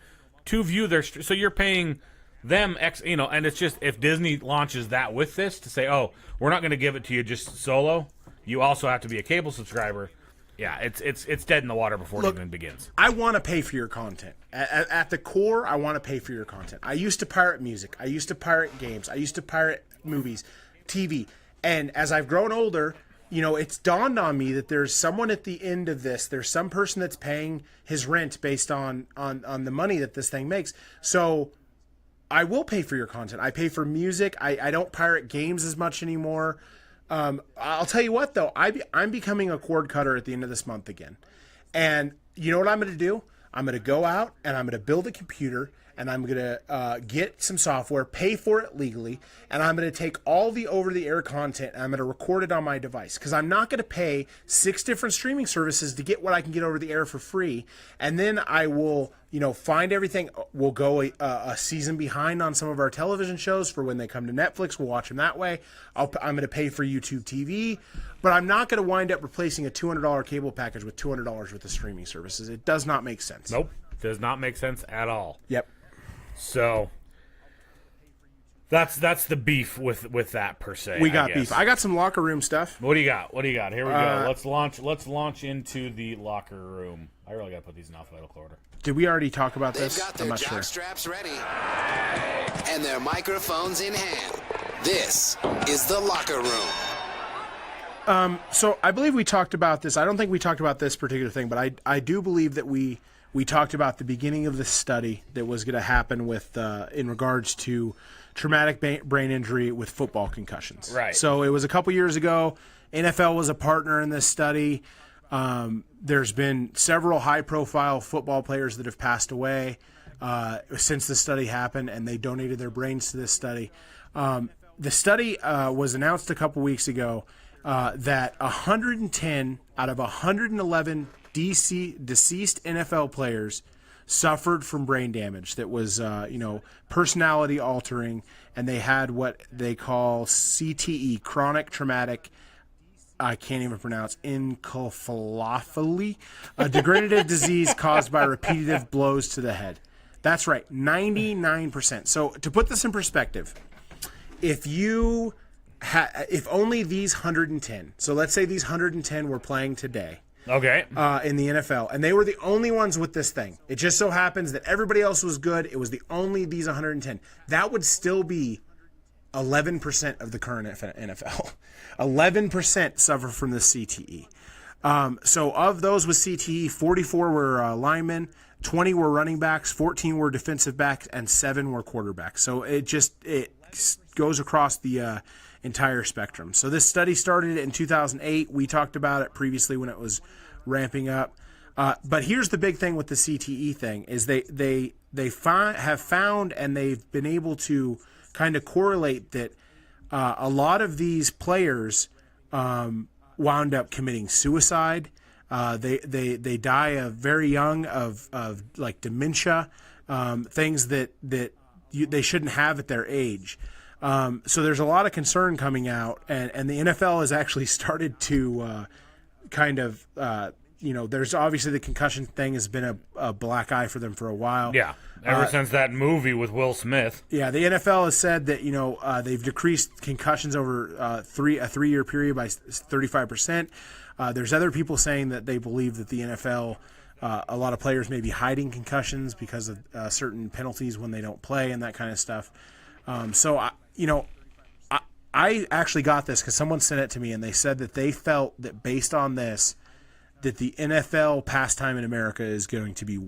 to view their. So you're paying them and it's just if Disney launches that with this to say, oh, we're not going to give it to you just solo. You also have to be a cable subscriber. Yeah, it's dead in the water before it even begins. I want to pay for your content. At the core, I want to pay for your content. I used to pirate music. I used to pirate games. I used to pirate movies, TV. And as I've grown older, it's dawned on me that there's someone at the end of this. There's some person that's paying his rent based on the money that this thing makes. So I will pay for your content. I pay for music. I don't pirate games as much anymore. I'll tell you what, though. I'm becoming a cord cutter at the end of this month again. And you know what I'm going to do? I'm going to go out and I'm going to build a computer and I'm going to get some software, pay for it legally, and I'm going to take all the over-the-air content and I'm going to record it on my device because I'm not going to pay 6 different streaming services to get what I can get over the air for free. And then I will, find everything. We'll go a season behind on some of our television shows for when they come to Netflix. We'll watch them that way. I'm going to pay for YouTube TV, but I'm not going to wind up replacing a $200 cable package with $200 worth of streaming services. It does not make sense. Nope, does not make sense at all. Yep. So that's the beef with that per se. We got I guess. beef. I got some locker room stuff. What do you got? Here we go. Let's launch into the locker room. I really got to put these in alphabetical order. Did we already talk about They've this? got I'm their not jock sure. straps ready and their microphones in hand. This is the locker room. So I believe we talked about this. I don't think we talked about this particular thing, but I do believe that we talked about the beginning of the study that was going to happen with in regards to traumatic brain injury with football concussions. Right. So it was a couple years ago. NFL was a partner in this study. There's been several high-profile football players that have passed away since the study happened, and they donated their brains to this study. The study was announced a couple weeks ago that 110 out of 111 deceased NFL players suffered from brain damage that was, personality altering, and they had what they call CTE, chronic traumatic I can't even pronounce, encephalopathy, a degenerative disease caused by repetitive blows to the head. That's right, 99%. So to put this in perspective, if only these 110, so let's say these 110 were playing today, Okay. in the NFL, and they were the only ones with this thing. It just so happens that everybody else was good. It was only these 110. That would still be 11% of the current NFL. 11% suffer from the CTE. So of those with CTE, 44 were linemen, 20 were running backs, 14 were defensive backs, and 7 were quarterbacks. So it goes across the entire spectrum. So this study started in 2008. We talked about it previously when it was ramping up. But here's the big thing with the CTE thing is they have found and they've been able to kind of correlate that a lot of these players wound up committing suicide. They die very young of like dementia, things that they shouldn't have at their age. So there's a lot of concern coming out, and the NFL has actually started to there's obviously the concussion thing has been a black eye for them for a while. Yeah, ever since that movie with Will Smith. Yeah, the NFL has said that they've decreased concussions over a 3-year period by 35%. There's other people saying that they believe that the NFL, a lot of players may be hiding concussions because of certain penalties when they don't play and that kind of stuff. I actually got this because someone sent it to me, and they said that they felt that based on this, that the NFL pastime in America is going to be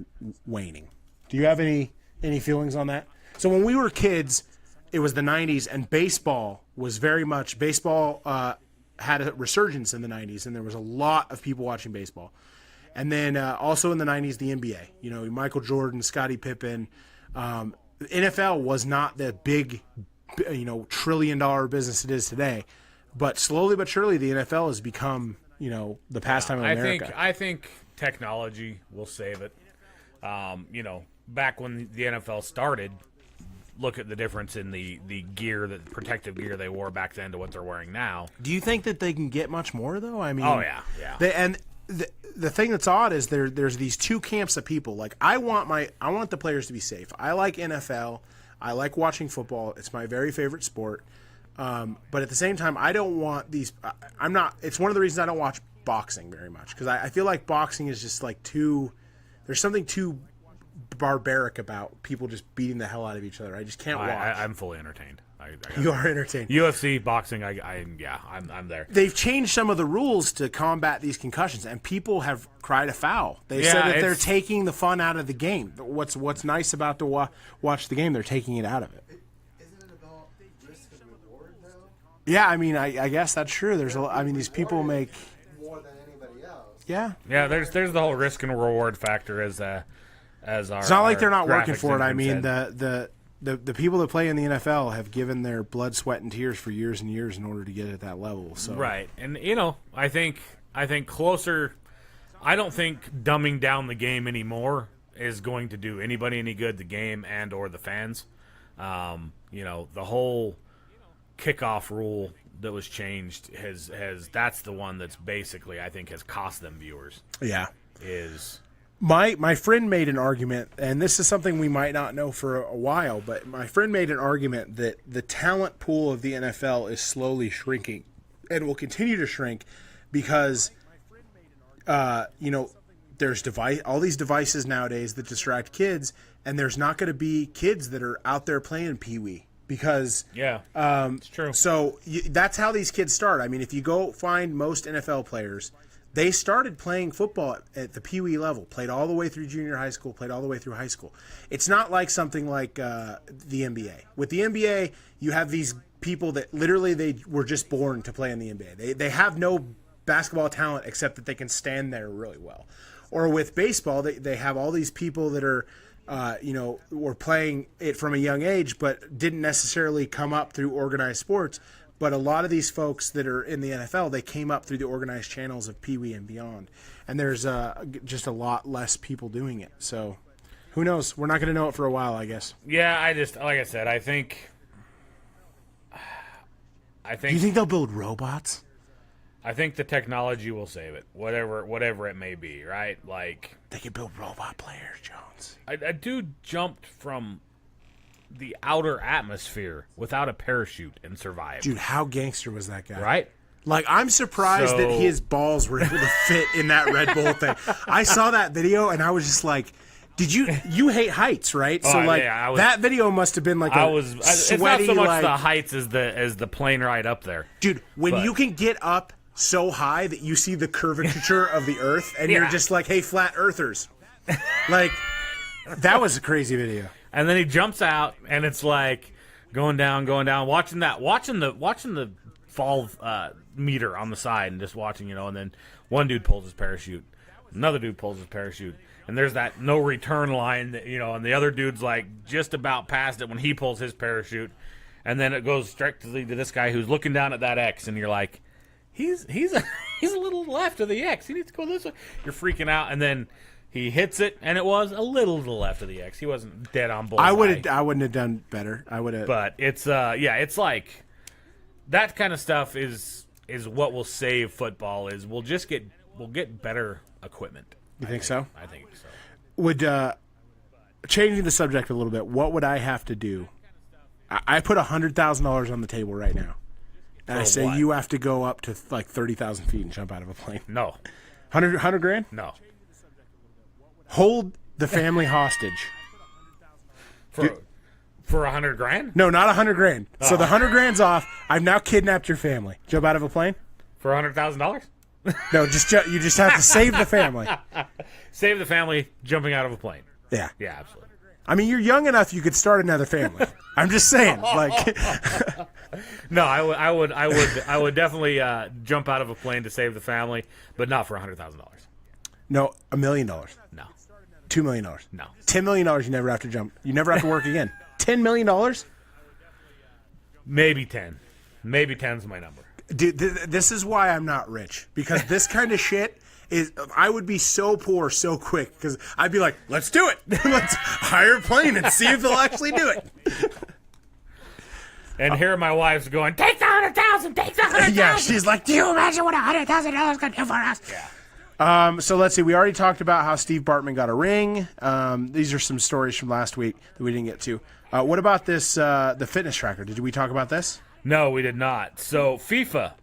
waning. Do you have any feelings on that? So when we were kids, it was the 90s, and baseball was very much – baseball had a resurgence in the 90s, and there was a lot of people watching baseball. And then also in the 90s, the NBA. Michael Jordan, Scottie Pippen. The NFL was not the big – trillion-dollar business it is today, but slowly but surely the NFL has become, the pastime of America. I think technology will save it. Back when the NFL started, look at the difference in the gear, the protective gear they wore back then to what they're wearing now. Do you think that they can get much more though? I mean, oh yeah. The thing that's odd is there's these two camps of people. Like I want the players to be safe. I like NFL. I like watching football. It's my very favorite sport. But at the same time, I don't want these. I'm not. It's one of the reasons I don't watch boxing very much because I feel like boxing is just like too. There's something too barbaric about people just beating the hell out of each other. I just can't watch. I'm fully entertained. You are entertained. UFC, boxing, I'm there. They've changed some of the rules to combat these concussions, and people have cried a foul. They said that they're taking the fun out of the game. What's nice about to watch the game, they're taking it out of it. Isn't it about risk and reward, though? Yeah, I mean, I guess that's true. These people make more than anybody else. Yeah. Yeah, there's the whole risk and reward factor as our. It's not like they're not working for it. I mean, said. The people that play in the NFL have given their blood, sweat, and tears for years and years in order to get at that level. So right, and I think closer. I don't think dumbing down the game anymore is going to do anybody any good, the game and or the fans. The whole kickoff rule that was changed has that's the one that's basically I think has cost them viewers. Yeah, is. My friend made an argument, and this is something we might not know for a while, but my friend made an argument that the talent pool of the NFL is slowly shrinking and will continue to shrink because, there's all these devices nowadays that distract kids, and there's not going to be kids that are out there playing Pee-wee because it's true. So that's how these kids start. I mean, if you go find most NFL players, they started playing football at the Pee-wee level, played all the way through junior high school, played all the way through high school. It's not like something like the NBA. With the NBA, you have these people that literally they were just born to play in the NBA. They have no basketball talent except that they can stand there really well. Or with baseball, they have all these people that are, were playing it from a young age but didn't necessarily come up through organized sports. But a lot of these folks that are in the NFL, they came up through the organized channels of Pee-wee and beyond. And there's just a lot less people doing it. So who knows? We're not going to know it for a while, I guess. Yeah, like I said, I think. You think they'll build robots? I think the technology will save it, whatever it may be, right? Like They could build robot players, Jones. a dude jumped from the outer atmosphere without a parachute and survived. Dude, how gangster was that guy? Right? Like, I'm surprised that his balls were able to fit in that Red Bull thing. I saw that video, and I was just like, you hate heights, right? So, like, yeah, that video must have been like sweaty, it's not so much like, the heights as the plane ride up there. Dude, when you can get up so high that you see the curvature of the Earth, and you're just like, hey, flat earthers. Like, that was a crazy video. And then he jumps out, and it's like going down, watching the fall meter on the side, and just watching, and then one dude pulls his parachute, another dude pulls his parachute, and there's that no return line, that, and the other dude's like just about past it when he pulls his parachute, and then it goes directly to this guy who's looking down at that X, and you're like, he's a little left of the X. He needs to go this way. You're freaking out, and then he hits it, and it was a little to the left of the X. He wasn't dead on bullseye. I wouldn't have done better. I would have. But it's it's like that kind of stuff is what will save football. Is we'll get better equipment. You think so? I think so. Would changing the subject a little bit, what would I have to do? I put $100,000 on the table right now, and I say what? you have to go up to like 30,000 feet and jump out of a plane. No, 100 grand? no. Hold the family hostage. For $100 grand? No, not 100 grand. So the 100 grand's off. I've now kidnapped your family. Jump out of a plane? For $100,000? No, you just have to save the family. Save the family jumping out of a plane. Yeah. Yeah, absolutely. I mean, you're young enough you could start another family. I'm just saying, like. No, I would definitely jump out of a plane to save the family, but not for $100,000. No, $1 million. No, $2 million. no. $10 million. You never have to jump. You never have to work again. $10 million. Maybe 10. Maybe 10's my number. Dude, this is why I'm not rich, because this kind of shit is. I would be so poor so quick, because I'd be like, let's do it. Let's hire a plane and see if they'll actually do it. And here my wife's going, take the $100,000, take the $100,000. Yeah, she's like, do you imagine what $100,000 could do for us? Yeah. So let's see. We already talked about how Steve Bartman got a ring. These are some stories from last week that we didn't get to. What about this? The fitness tracker. Did we talk about this? No, we did not. So FIFA,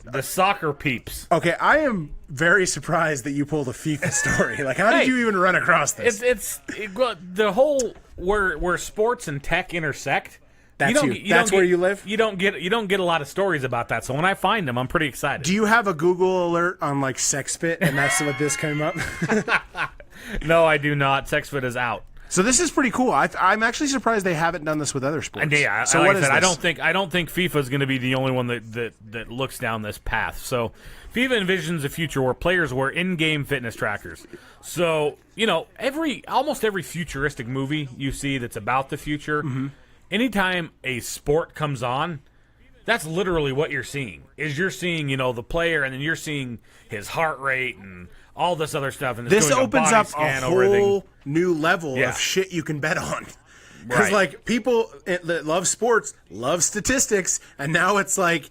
the soccer peeps. Okay, I am very surprised that you pulled a FIFA story. Like, how did you even run across this? Well, the whole where sports and tech intersect. That's That's where you live? You don't get a lot of stories about that. So when I find them, I'm pretty excited. Do you have a Google alert on like SexFit, and that's what this came up? No, I do not. SexFit is out. So this is pretty cool. I'm actually surprised they haven't done this with other sports. And yeah, so like what I is said, this? I don't think FIFA is going to be the only one that looks down this path. So FIFA envisions a future where players wear in-game fitness trackers. So almost every futuristic movie you see that's about the future, anytime a sport comes on, that's literally what you're seeing. You're seeing the player, and then you're seeing his heart rate and all this other stuff. And this opens up a whole new level Yeah. of shit you can bet on. Because like people that love sports love statistics, and now it's like,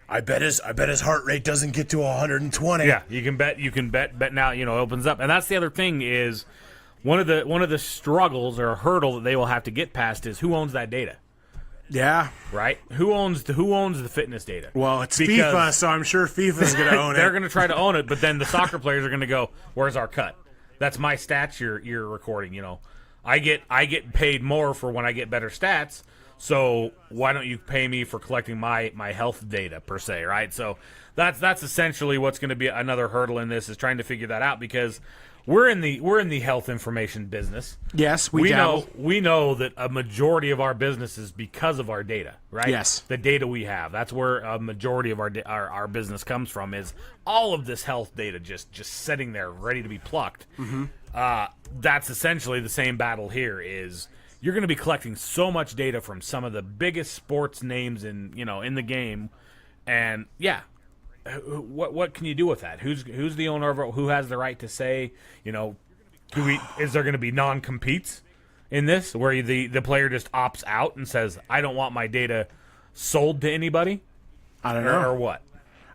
I bet his heart rate doesn't get to 120. Yeah, you can bet now. Opens up, and that's the other thing is one of the struggles or a hurdle that they will have to get past is who owns that data. Yeah. Right? Who owns the fitness data? Well, it's Because FIFA, so I'm sure FIFA's going to own it. They're going to try to own it, but then the soccer players are going to go, "Where's our cut? That's my stats you're recording, I get paid more for when I get better stats, so why don't you pay me for collecting my health data per se, right?" So that's essentially what's going to be another hurdle in this, is trying to figure that out, because we're in the health information business. Yes, we know that a majority of our business is because of our data, right? Yes. The data we have. That's where a majority of our business comes from, is all of this health data just sitting there ready to be plucked. That's essentially the same battle here, is you're going to be collecting so much data from some of the biggest sports names in the game, and yeah, what can you do with that? Who's the owner of it? Who has the right to say, is there going to be non-competes in this, where the player just opts out and says, I don't want my data sold to anybody? I don't know. Or what?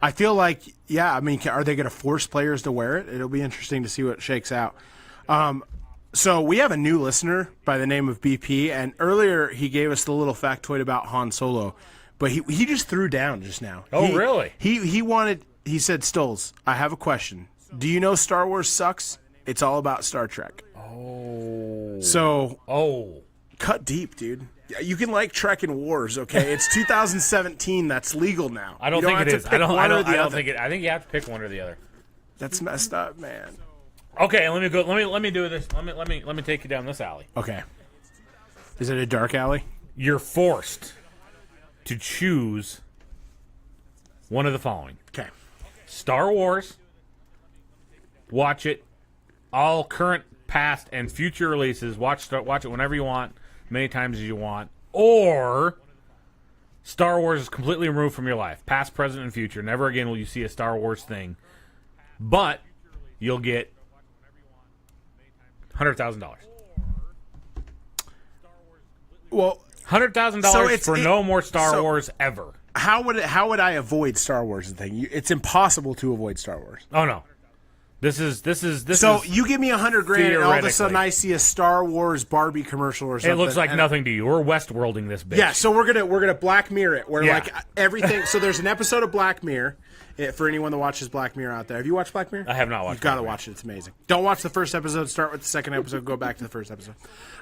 I feel like, yeah, I mean, are they going to force players to wear it? It'll be interesting to see what shakes out. So we have a new listener by the name of BP, and earlier he gave us the little factoid about Han Solo, but he just threw down just now. Oh, really? He said, Stolz, I have a question. Do you know Star Wars sucks? It's all about Star Trek. Oh. So, cut deep, dude. You can like Trek and Wars, okay? It's 2017. That's legal now. I don't think it is. I don't think it. I think you have to pick one or the other. That's messed up, man. Okay, let me go. Let me do this. Let me take you down this alley. Okay. Is it a dark alley? You're forced to choose one of the following. Okay. Star Wars. Watch it. All current, past, and future releases. Watch it whenever you want, many times as you want. Or Star Wars is completely removed from your life. Past, present, and future. Never again will you see a Star Wars thing. But you'll get $100,000. Well, $100,000 for no more Star Wars ever. How would I avoid Star Wars? The thing, it's impossible to avoid Star Wars. Oh no, this is. So you give me $100,000, and all of a sudden theoretically. I see a Star Wars Barbie commercial or something. It looks like nothing to you. We're Westworlding this bitch. Yeah, so we're gonna Black Mirror it, where like everything. So there's an episode of Black Mirror. For anyone that watches Black Mirror out there, have you watched Black Mirror? I have not watched. You've got to watch it. It's amazing. Don't watch the first episode. Start with the second episode. Go back to the first episode.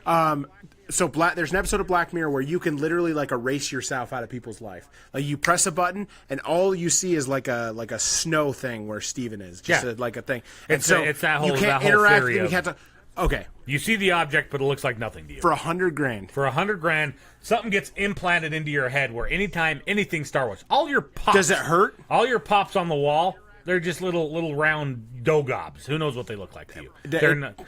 There's an episode of Black Mirror where you can literally like erase yourself out of people's life. Like you press a button and all you see is like a snow thing where Steven is. Just like a thing. It's that whole you can't that whole interact. theory And you of, can't talk. Okay. You see the object, but it looks like nothing to you. For $100,000. For $100,000, something gets implanted into your head where anytime anything Star Wars, all your pops. Does it hurt? All your pops on the wall, they're just little round dough gobs. Who knows what they look like to you? They're not,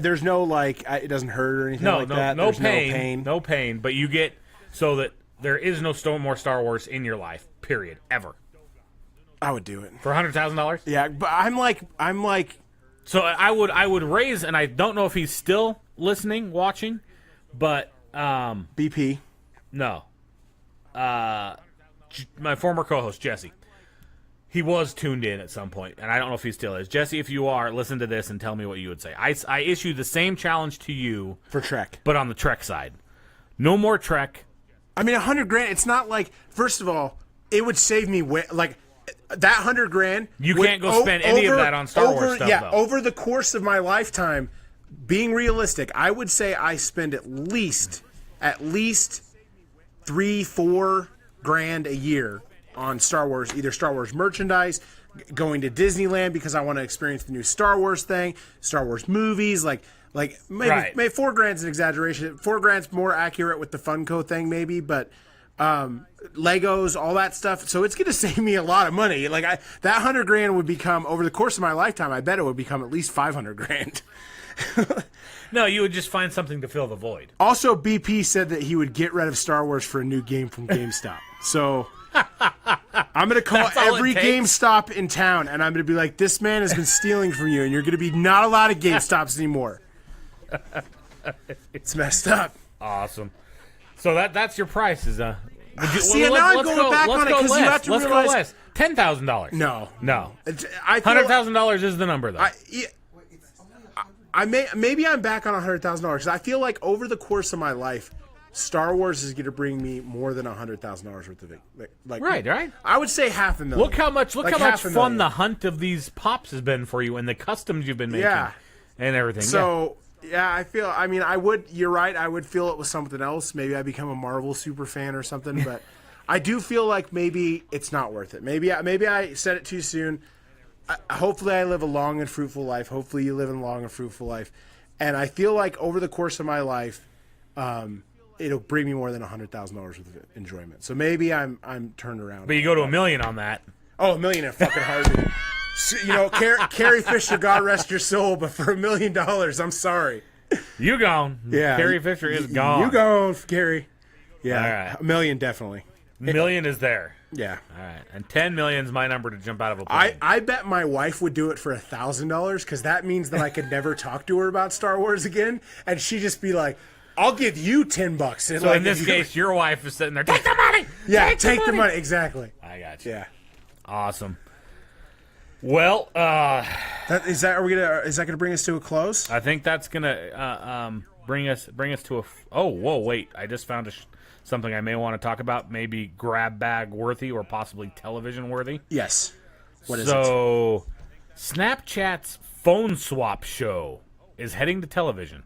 there's no like it doesn't hurt or anything like that. No There's pain. No pain. But you get so that there is no more Star Wars in your life. Period. Ever. I would do it for $100,000. Yeah, but I'm like. So I would raise, and I don't know if he's still listening, watching, but BP. No, my former co-host Jesse. He was tuned in at some point, and I don't know if he still is. Jesse, if you are, listen to this and tell me what you would say. I issue the same challenge to you for Trek, but on the Trek side. No more Trek. I mean, $100,000. It's not like. First of all, it would save me like. That $100,000, you can't go spend any of that on Star Wars stuff. Yeah, though. Over the course of my lifetime, being realistic, I would say I spend at least $3-4 grand a year on Star Wars, either Star Wars merchandise, going to Disneyland because I want to experience the new Star Wars thing, Star Wars movies, like maybe 4 grand's an exaggeration. 4 grand's more accurate with the Funko thing, maybe, but. Legos, all that stuff. So it's going to save me a lot of money. Like that $100,000 would become over the course of my lifetime. I bet it would become at least $500,000. No, you would just find something to fill the void. Also, BP said that he would get rid of Star Wars for a new game from GameStop. So I'm going to call every GameStop in town, and I'm going to be like, "This man has been stealing from you, and you're going to be not allowed at GameStops anymore." It's messed up. Awesome. So that's your price, is now I'm going back on it because you have to realize $10,000. No. $100,000 is the number though. Maybe I'm back on $100,000 because I feel like over the course of my life, Star Wars is going to bring me more than $100,000 worth of it. Like right. I would say $500,000. Look how much fun the hunt of these pops has been for you and the customs you've been making. And everything. So. Yeah, I would, you're right, I would feel it was something else. Maybe I become a Marvel super fan or something, but I do feel like maybe it's not worth it. Maybe I said it too soon. Hopefully I live a long and fruitful life. Hopefully you live a long and fruitful life. And I feel like over the course of my life, it'll bring me more than $100,000 worth of enjoyment. So maybe I'm turned around. But you go to $1 million on that. Oh, $1 million in a fucking heartbeat. You know, Carrie Fisher, God rest your soul, but for $1 million, I'm sorry. You gone. Yeah. Carrie Fisher is gone. You gone, Carrie. Yeah. All right. $1 million, definitely. $1 million is there. Yeah. All right. And 10 million is my number to jump out of a plane. I bet my wife would do it for $1,000 because that means that I could never talk to her about Star Wars again. And she'd just be like, I'll give you $10. So like, in this case, your wife is sitting there, take the money! Yeah, take the money. Exactly. I got you. Yeah. Awesome. Well, Is that gonna bring us to a close? I think that's gonna bring us to a. Oh, whoa, wait! I just found something I may want to talk about. Maybe grab bag worthy or possibly television worthy. Yes. What is it? So, Snapchat's phone swap show is heading to television.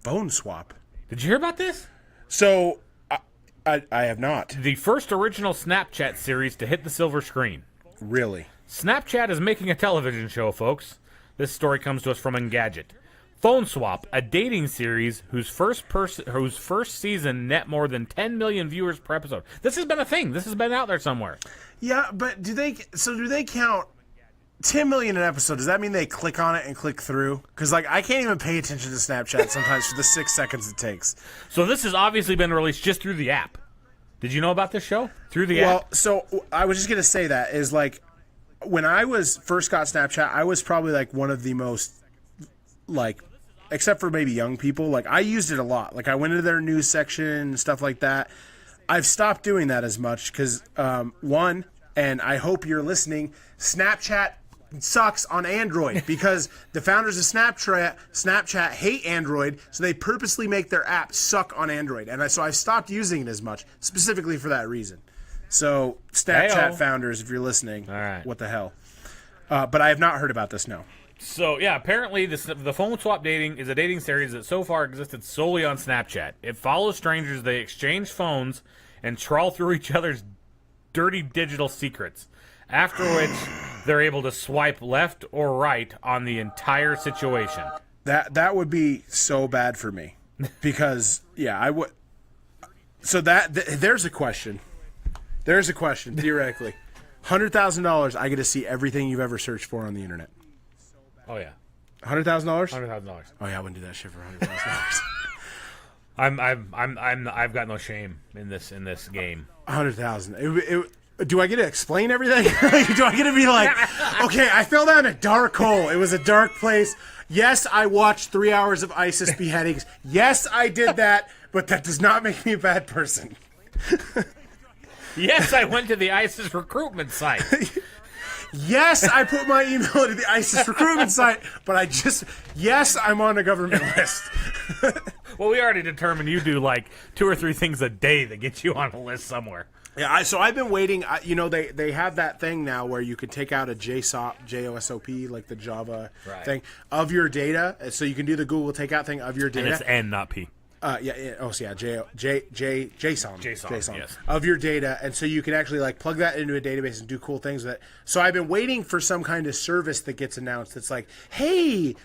Phone swap. Did you hear about this? So, I have not. The first original Snapchat series to hit the silver screen. Really? Snapchat is making a television show, folks. This story comes to us from Engadget. Phone Swap, a dating series whose first season net more than 10 million viewers per episode. This has been a thing. This has been out there somewhere. Yeah, but do they count 10 million an episode? Does that mean they click on it and click through? Because I can't even pay attention to Snapchat sometimes for the 6 seconds it takes. So this has obviously been released just through the app. Did you know about this show? Through the app? Well, so I was just going to say that is when I first got Snapchat, I was probably one of the most except for maybe young people, I used it a lot. I went into their news section and stuff like that. I've stopped doing that as much because one, and I hope you're listening, Snapchat sucks on Android because the founders of Snapchat hate Android, so they purposely make their app suck on Android. And so I've stopped using it as much, specifically for that reason. So Snapchat founders, if you're listening, all right. What the hell? But I have not heard about this, no. So, yeah, apparently the Phone Swap Dating is a dating series that so far existed solely on Snapchat. It follows strangers, they exchange phones, and trawl through each other's dirty digital secrets, after which they're able to swipe left or right on the entire situation. That would be so bad for me because, yeah, I would. So there's a question. There's a question, theoretically. $100,000, I get to see everything you've ever searched for on the internet. Oh yeah, $100,000. $100,000. Oh yeah, I wouldn't do that shit for $100,000. I've got no shame in this game. 100,000. Do I get to explain everything? Do I get to be like, okay, I fell down a dark hole. It was a dark place. Yes, I watched 3 hours of ISIS beheadings. Yes, I did that, but that does not make me a bad person. Yes, I went to the ISIS recruitment site. Yes, I put my email into the ISIS recruitment site, but yes, I'm on a government list. Well, we already determined you do 2 or 3 things a day that get you on a list somewhere. Yeah, so I've been waiting. They have that thing now where you can take out a JOSOP, like the Java thing, of your data. So you can do the Google takeout thing of your data. And it's N, not P. JSON yes. of your data, and so you can actually plug that into a database and do cool things with it. So I've been waiting for some kind of service that gets announced that's hey,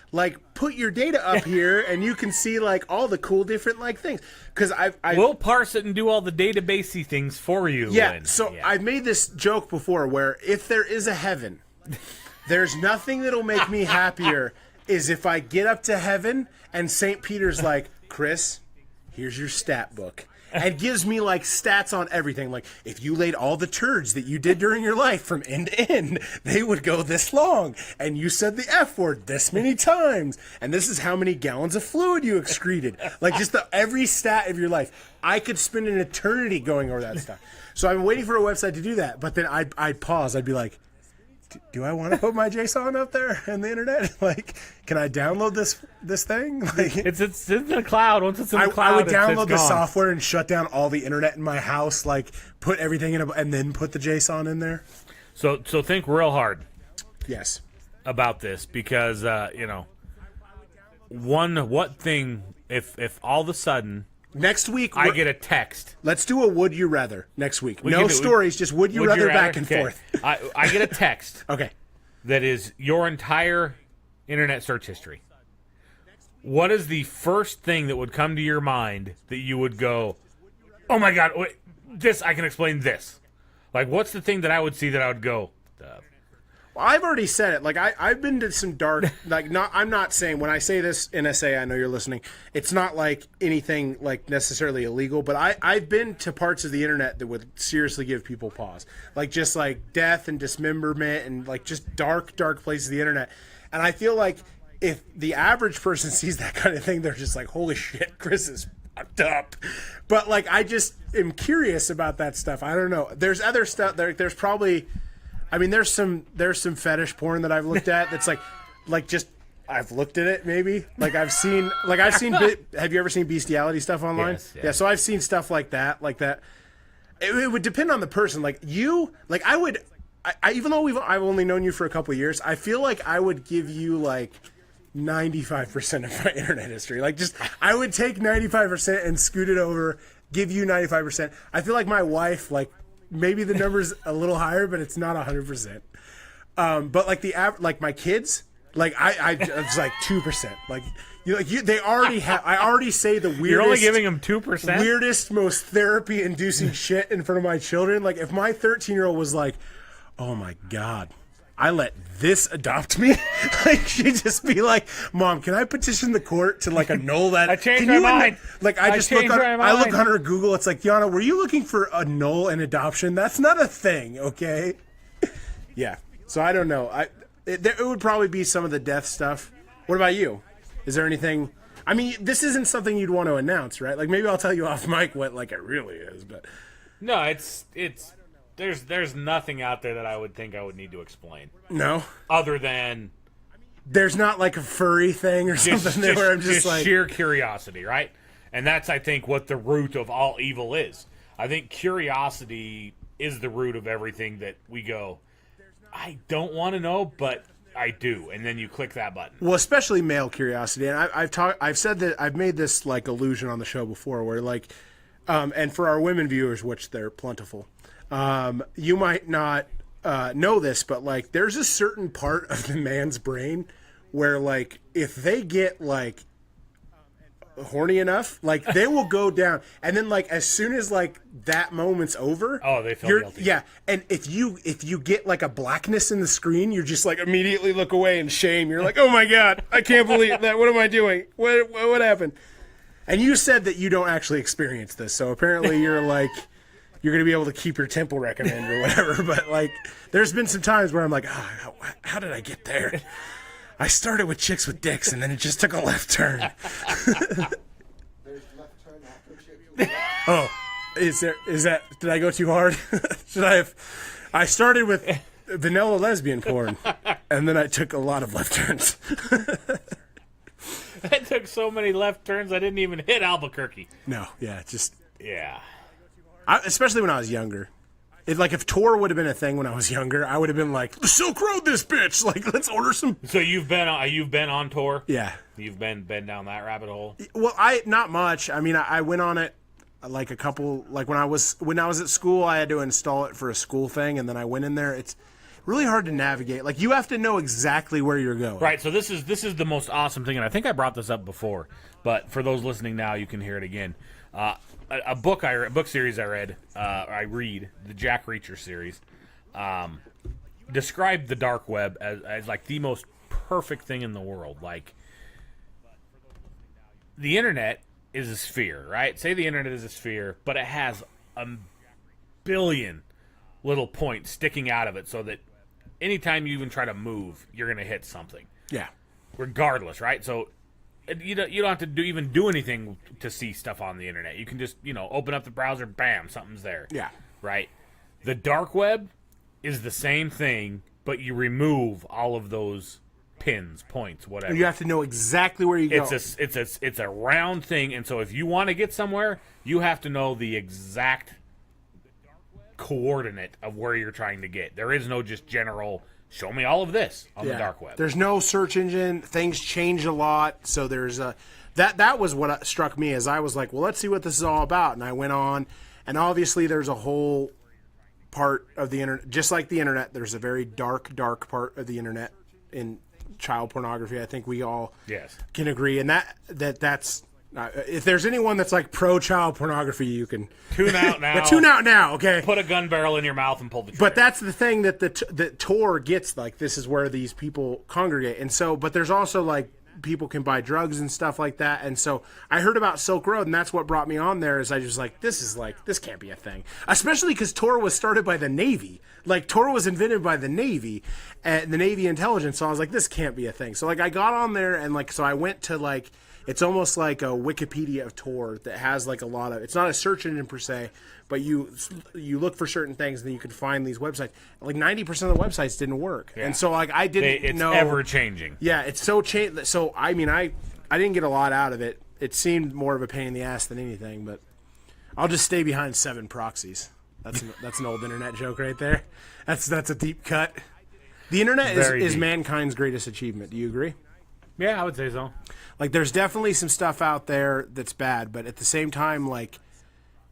put your data up here and you can see all the cool different things. Because we'll parse it and do all the databasey things for you. Yeah. I've made this joke before where if there is a heaven, there's nothing that'll make me happier is if I get up to heaven and St. Peter's Chris, here's your stat book. And gives me stats on everything. If you laid all the turds that you did during your life from end to end, they would go this long. And you said the F word this many times. And this is how many gallons of fluid you excreted. Just every stat of your life. I could spend an eternity going over that stuff. So I'm waiting for a website to do that. But then I'd pause. I'd be like, do I want to put my JSON up there on the internet? Can I download this thing? It's in the cloud. Once it's in the cloud, I would download the software and shut down all the internet in my house, put everything in and then put the JSON in there. So think real hard. Yes. About this because what thing if all of a sudden next week I get a text. Let's do a would you rather next week. No stories, just would you rather back and forth. I get a text. Okay. That is your entire internet search history. What is the first thing that would come to your mind that you would go, oh my God, wait, this, I can explain this. What's the thing that I would see that I would go, Well, I've already said it. I've been to some dark, I'm not saying, when I say this, NSA, I know you're listening, it's not anything necessarily illegal, but I've been to parts of the internet that would seriously give people pause. Just death and dismemberment and just dark places of the internet. And I feel if the average person sees that kind of thing, they're just holy shit, Chris is fucked up. But I just am curious about that stuff. I don't know. There's other stuff, there's probably... I mean, there's some fetish porn that I've looked at that's like just I've looked at it maybe. Like I've seen have you ever seen bestiality stuff online? Yes, yeah. Yeah, so I've seen stuff like that. It would depend on the person. Like you, like I would even though I've only known you for a couple of years, I feel like I would give you like 95% of my internet history. Like just I would take 95% and scoot it over, give you 95%. I feel like my wife, like maybe the number's a little higher, but it's not 100%. But like like my kids, like I it's like 2%. Like they already have. I already say the weirdest. You're only giving them 2%. Weirdest, most therapy-inducing shit in front of my children. Like if my 13-year-old was like, "Oh my god, I let this adopt me," like she'd just be like, "Mom, can I petition the court to like annul that?" I changed my mind. Like I just look on her Google. It's like, Yana, were you looking for annul an adoption? That's not a thing, okay? Yeah. So I don't know. It would probably be some of the death stuff. What about you? Is there anything? I mean, this isn't something you'd want to announce, right? Like maybe I'll tell you off mic what like it really is, but no, it's there's nothing out there that I would think I would need to explain. No, other than there's not like a furry thing or something there where I'm just like sheer curiosity, right? And that's I think what the root of all evil is. I think curiosity is the root of everything that we go, I don't want to know, but I do, and then you click that button. Well, especially male curiosity, and I've said that I've made this like allusion on the show before, where like, and for our women viewers, which they're plentiful, you might not know this, but like, there's a certain part of the man's brain where like, if they get like horny enough, like they will go down, and then like as soon as like that moment's over, they feel guilty. Yeah, and if you get like a blackness in the screen, you're just like immediately look away in shame. You're like, oh my god, I can't believe that. What am I doing? What happened? And you said that you don't actually experience this, so apparently you're like you're gonna be able to keep your temple recommend or whatever. But like, there's been some times where I'm like, how did I get there? I started with chicks with dicks, and then it just took a left turn. There's left turn after chicks. Oh, is that? Did I go too hard? Should I have? I started with vanilla lesbian porn, and then I took a lot of left turns. I took so many left turns I didn't even hit Albuquerque. No, yeah, just yeah. Especially when I was younger. If Tor would have been a thing when I was younger, I would have been like, Silk Road this bitch. Like, let's order some. So you've been on tour? Yeah. You've been down that rabbit hole? Well, not much. I mean, I went on it like a couple. Like when I was at school, I had to install it for a school thing, and then I went in there. It's really hard to navigate. Like you have to know exactly where you're going. Right. So this is the most awesome thing, and I think I brought this up before, but for those listening now, you can hear it again. A book series I read, the Jack Reacher series, described the dark web as like the most perfect thing in the world. Like the internet is a sphere, right? Say the internet is a sphere, but it has a billion little points sticking out of it, so that anytime you even try to move, you're going to hit something. Yeah. Regardless, right? So you don't have to do anything to see stuff on the internet. You can just, open up the browser, bam, something's there. Yeah. Right? The dark web is the same thing, but you remove all of those pins, points, whatever. You have to know exactly where you go. It's a round thing, and so if you want to get somewhere, you have to know the exact coordinate of where you're trying to get. There is no just general show me all of this on the dark web. There's no search engine. Things change a lot. So there's that was what struck me as I was like, well, let's see what this is all about. And I went on, and obviously there's a whole part of the internet, just like the internet, there's a very dark part of the internet in child pornography. I think we all can agree. And that's if there's anyone that's like pro child pornography, you can tune out now. Tune out now, okay? Put a gun barrel in your mouth and pull the trigger. But that's the thing that the Tor gets. Like, this is where these people congregate, and so. But there's also like people can buy drugs and stuff like that, and so I heard about Silk Road, and that's what brought me on there. Is I just like this can't be a thing, especially because Tor was started by the Navy. Like Tor was invented by the Navy, and the Navy intelligence. So I was like, this can't be a thing. So like I got on there, and like so I went to like. It's almost like a Wikipedia of Tor that has like a lot of. It's not a search engine per se, but you look for certain things and then you can find these websites. Like 90% of the websites didn't work, and so like I didn't know. It's ever changing. Yeah, it's so changed. So I mean, I didn't get a lot out of it. It seemed more of a pain in the ass than anything, but I'll just stay behind 7 proxies. That's an old internet joke right there. That's a deep cut. The internet is mankind's greatest achievement. Do you agree? Yeah, I would say so. Like, there's definitely some stuff out there that's bad, but at the same time, like,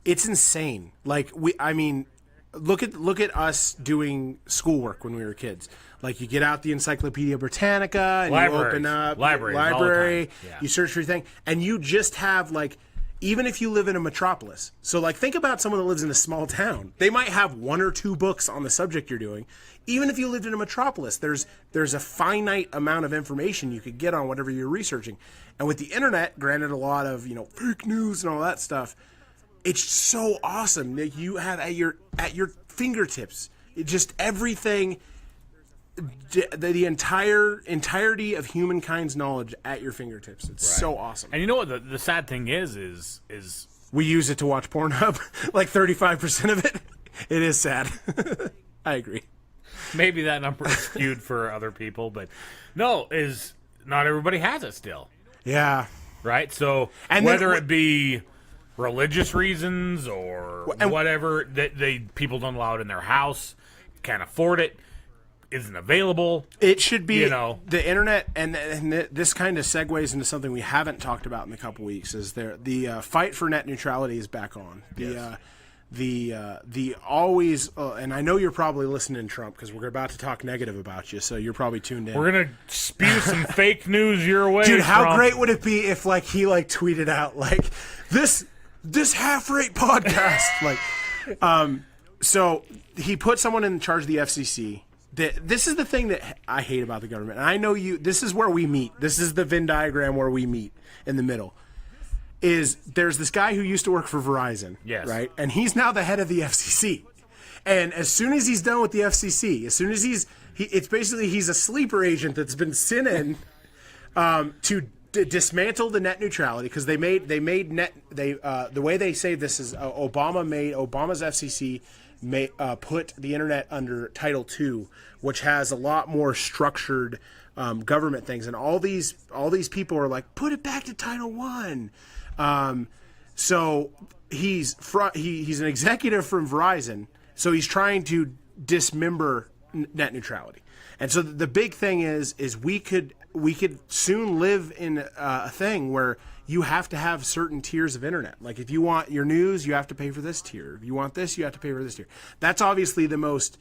it's insane. Like, look at us doing schoolwork when we were kids. Like, you get out the Encyclopedia Britannica and you open up library, you search for your thing, and you just have like. Even if you live in a metropolis. So, like, think about someone that lives in a small town. They might have 1 or 2 books on the subject you're doing. Even if you lived in a metropolis, there's a finite amount of information you could get on whatever you're researching. And with the internet, granted a lot of, fake news and all that stuff, it's so awesome that you have at your fingertips. Just everything, the entirety of humankind's knowledge at your fingertips. It's so awesome. And you know what the sad thing is we use it to watch Pornhub. Like 35% of it. It is sad. I agree. Maybe that number is skewed for other people, but no, is not everybody has it still. Yeah. Right? So and whether it be religious reasons or whatever, that people don't allow it in their house, can't afford it, isn't available. It should be, the internet, and this kind of segues into something we haven't talked about in a couple weeks. Is the fight for net neutrality is back on. The always, and I know you're probably listening, Trump, because we're about to talk negative about you, so you're probably tuned in. We're gonna spew some fake news your way, dude. How Trump. Great would it be if he tweeted out like this half-rate podcast, so he put someone in charge of the FCC. This is the thing that I hate about the government. And I know this is where we meet. This is the Venn diagram where we meet in the middle. There's this guy who used to work for Verizon, yes, right? And he's now the head of the FCC. And as soon as he's done with the FCC, as soon as it's basically he's a sleeper agent that's been sent in to dismantle the net neutrality, because the way they say this is Obama's FCC put the internet under Title II, which has a lot more structured government things, and all these people are like, put it back to Title I. So he's an executive from Verizon, so he's trying to dismember net neutrality. And so the big thing is we could soon live in a thing where you have to have certain tiers of internet. Like, if you want your news, you have to pay for this tier. If you want this, you have to pay for this tier. That's obviously the most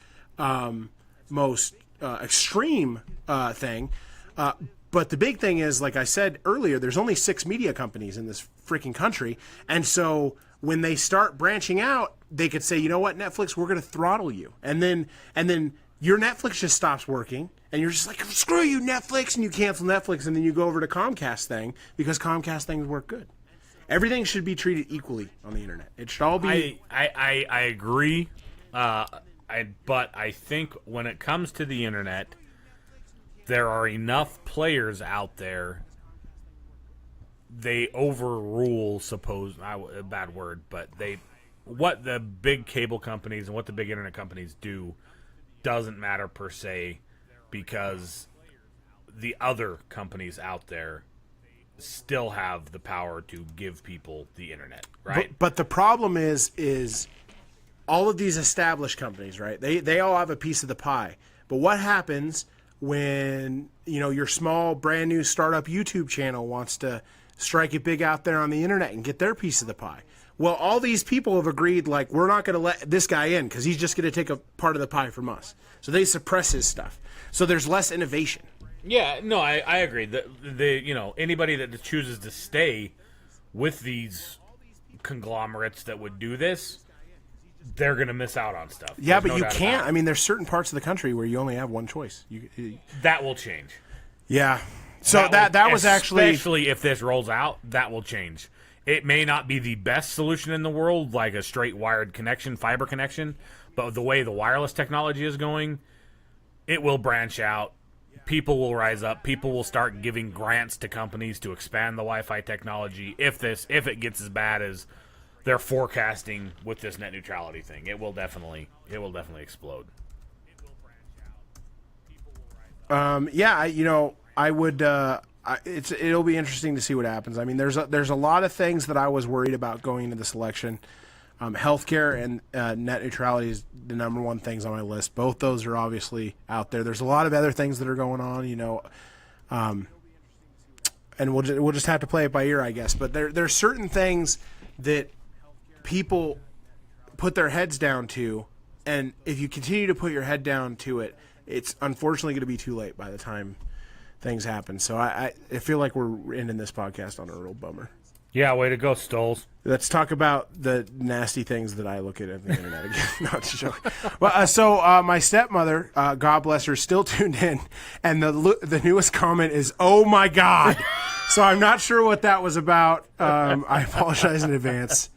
extreme thing. But the big thing is, like I said earlier, there's only 6 media companies in this freaking country. And so when they start branching out, they could say, you know what, Netflix, we're going to throttle you. And then your Netflix just stops working. And you're just like, screw you, Netflix, and you cancel Netflix, and then you go over to Comcast thing, because Comcast things work good. Everything should be treated equally on the internet. It should all be. I agree, but I think when it comes to the internet, there are enough players out there. They overrule, a bad word, but what the big cable companies and what the big internet companies do doesn't matter per se, because the other companies out there still have the power to give people the internet, right? But the problem is all of these established companies, right? They all have a piece of the pie. But what happens when your small, brand new startup YouTube channel wants to strike it big out there on the internet and get their piece of the pie? Well, all these people have agreed, like, we're not going to let this guy in because he's just going to take a part of the pie from us. So they suppress his stuff. So there's less innovation. Yeah, no, I agree. Anybody that chooses to stay with these conglomerates that would do this, they're going to miss out on stuff. Yeah, but you can't. I mean, there's certain parts of the country where you only have one choice. That will change. Yeah. So that was actually... Especially if this rolls out, that will change. It may not be the best solution in the world, like a straight wired connection, fiber connection, but the way the wireless technology is going, it will branch out people will rise up. People will start giving grants to companies to expand the Wi-Fi technology. If it gets as bad as they're forecasting with this net neutrality thing, it will definitely explode. I would. It'll be interesting to see what happens. I mean, there's a lot of things that I was worried about going into this election. Healthcare and net neutrality is the number one things on my list. Both those are obviously out there. There's a lot of other things that are going on, and we'll just have to play it by ear, I guess. But there's certain things that people put their heads down to, and if you continue to put your head down to it, it's unfortunately going to be too late by the time things happen. So I feel like we're ending this podcast on a real bummer. Yeah, way to go, Stoles. Let's talk about the nasty things that I look at the internet again. No, it's a joke. Well, my stepmother, God bless her, still tuned in, and the newest comment is, "Oh my God!" So I'm not sure what that was about. I apologize in advance.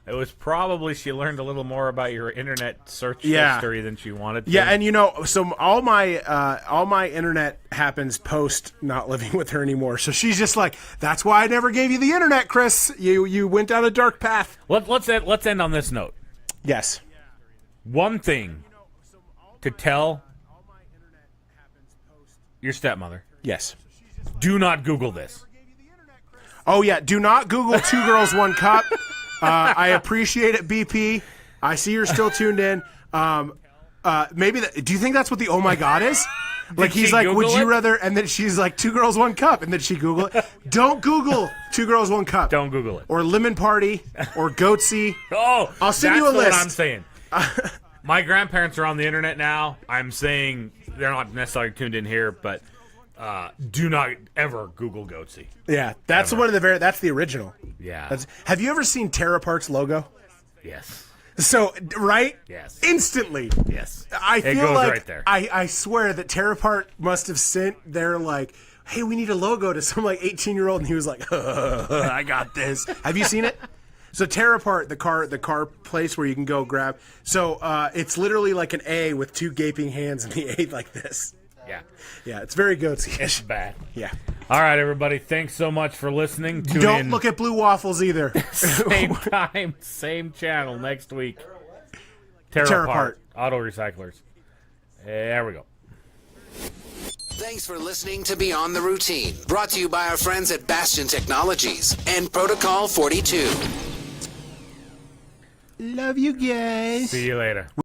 It was probably she learned a little more about your internet search history than she wanted to. Yeah, and so all my internet happens post not living with her anymore. So she's just like, "That's why I never gave you the internet, Chris. You went down a dark path." Let's end on this note. Yes. One thing to tell your stepmother. Yes. Do not Google this. Oh yeah, do not Google 2 girls 1 cup. I appreciate it, BP. I see you're still tuned in. Do you think that's what the "oh my God" is? Like he's like, Google "Would you it? rather?" And then she's like, 2 girls 1 cup, and then she Google it. Don't Google 2 girls 1 cup. Don't Google it. Or lemon party or goatsy. Oh, I'll send you a list. That's what I'm saying. My grandparents are on the internet now. I'm saying they're not necessarily tuned in here, but do not ever Google goatsy. Yeah, that's Ever. one of the that's the original. Yeah. Have you ever seen TerraPart's logo? Yes. So, right? Yes. Instantly. Yes. I It feel goes like right there. I swear that TerraPart must have sent their like, "Hey, we need a logo" to some like 18-year-old, and he was like, "I got this." Have you seen it? So TerraPart, the car place where you can go grab. So it's literally like an A with 2 gaping hands and the A like this. Yeah. Yeah, it's very goatsy. It's bad. Yeah. All right, everybody. Thanks so much for listening. Tune Don't in look at blue waffles either. same time, same channel next week. TerraPart. Auto Recyclers. There we go. Thanks for listening to Beyond the Routine, brought to you by our friends at Bastion Technologies and Protocol 42. Love you guys. See you later.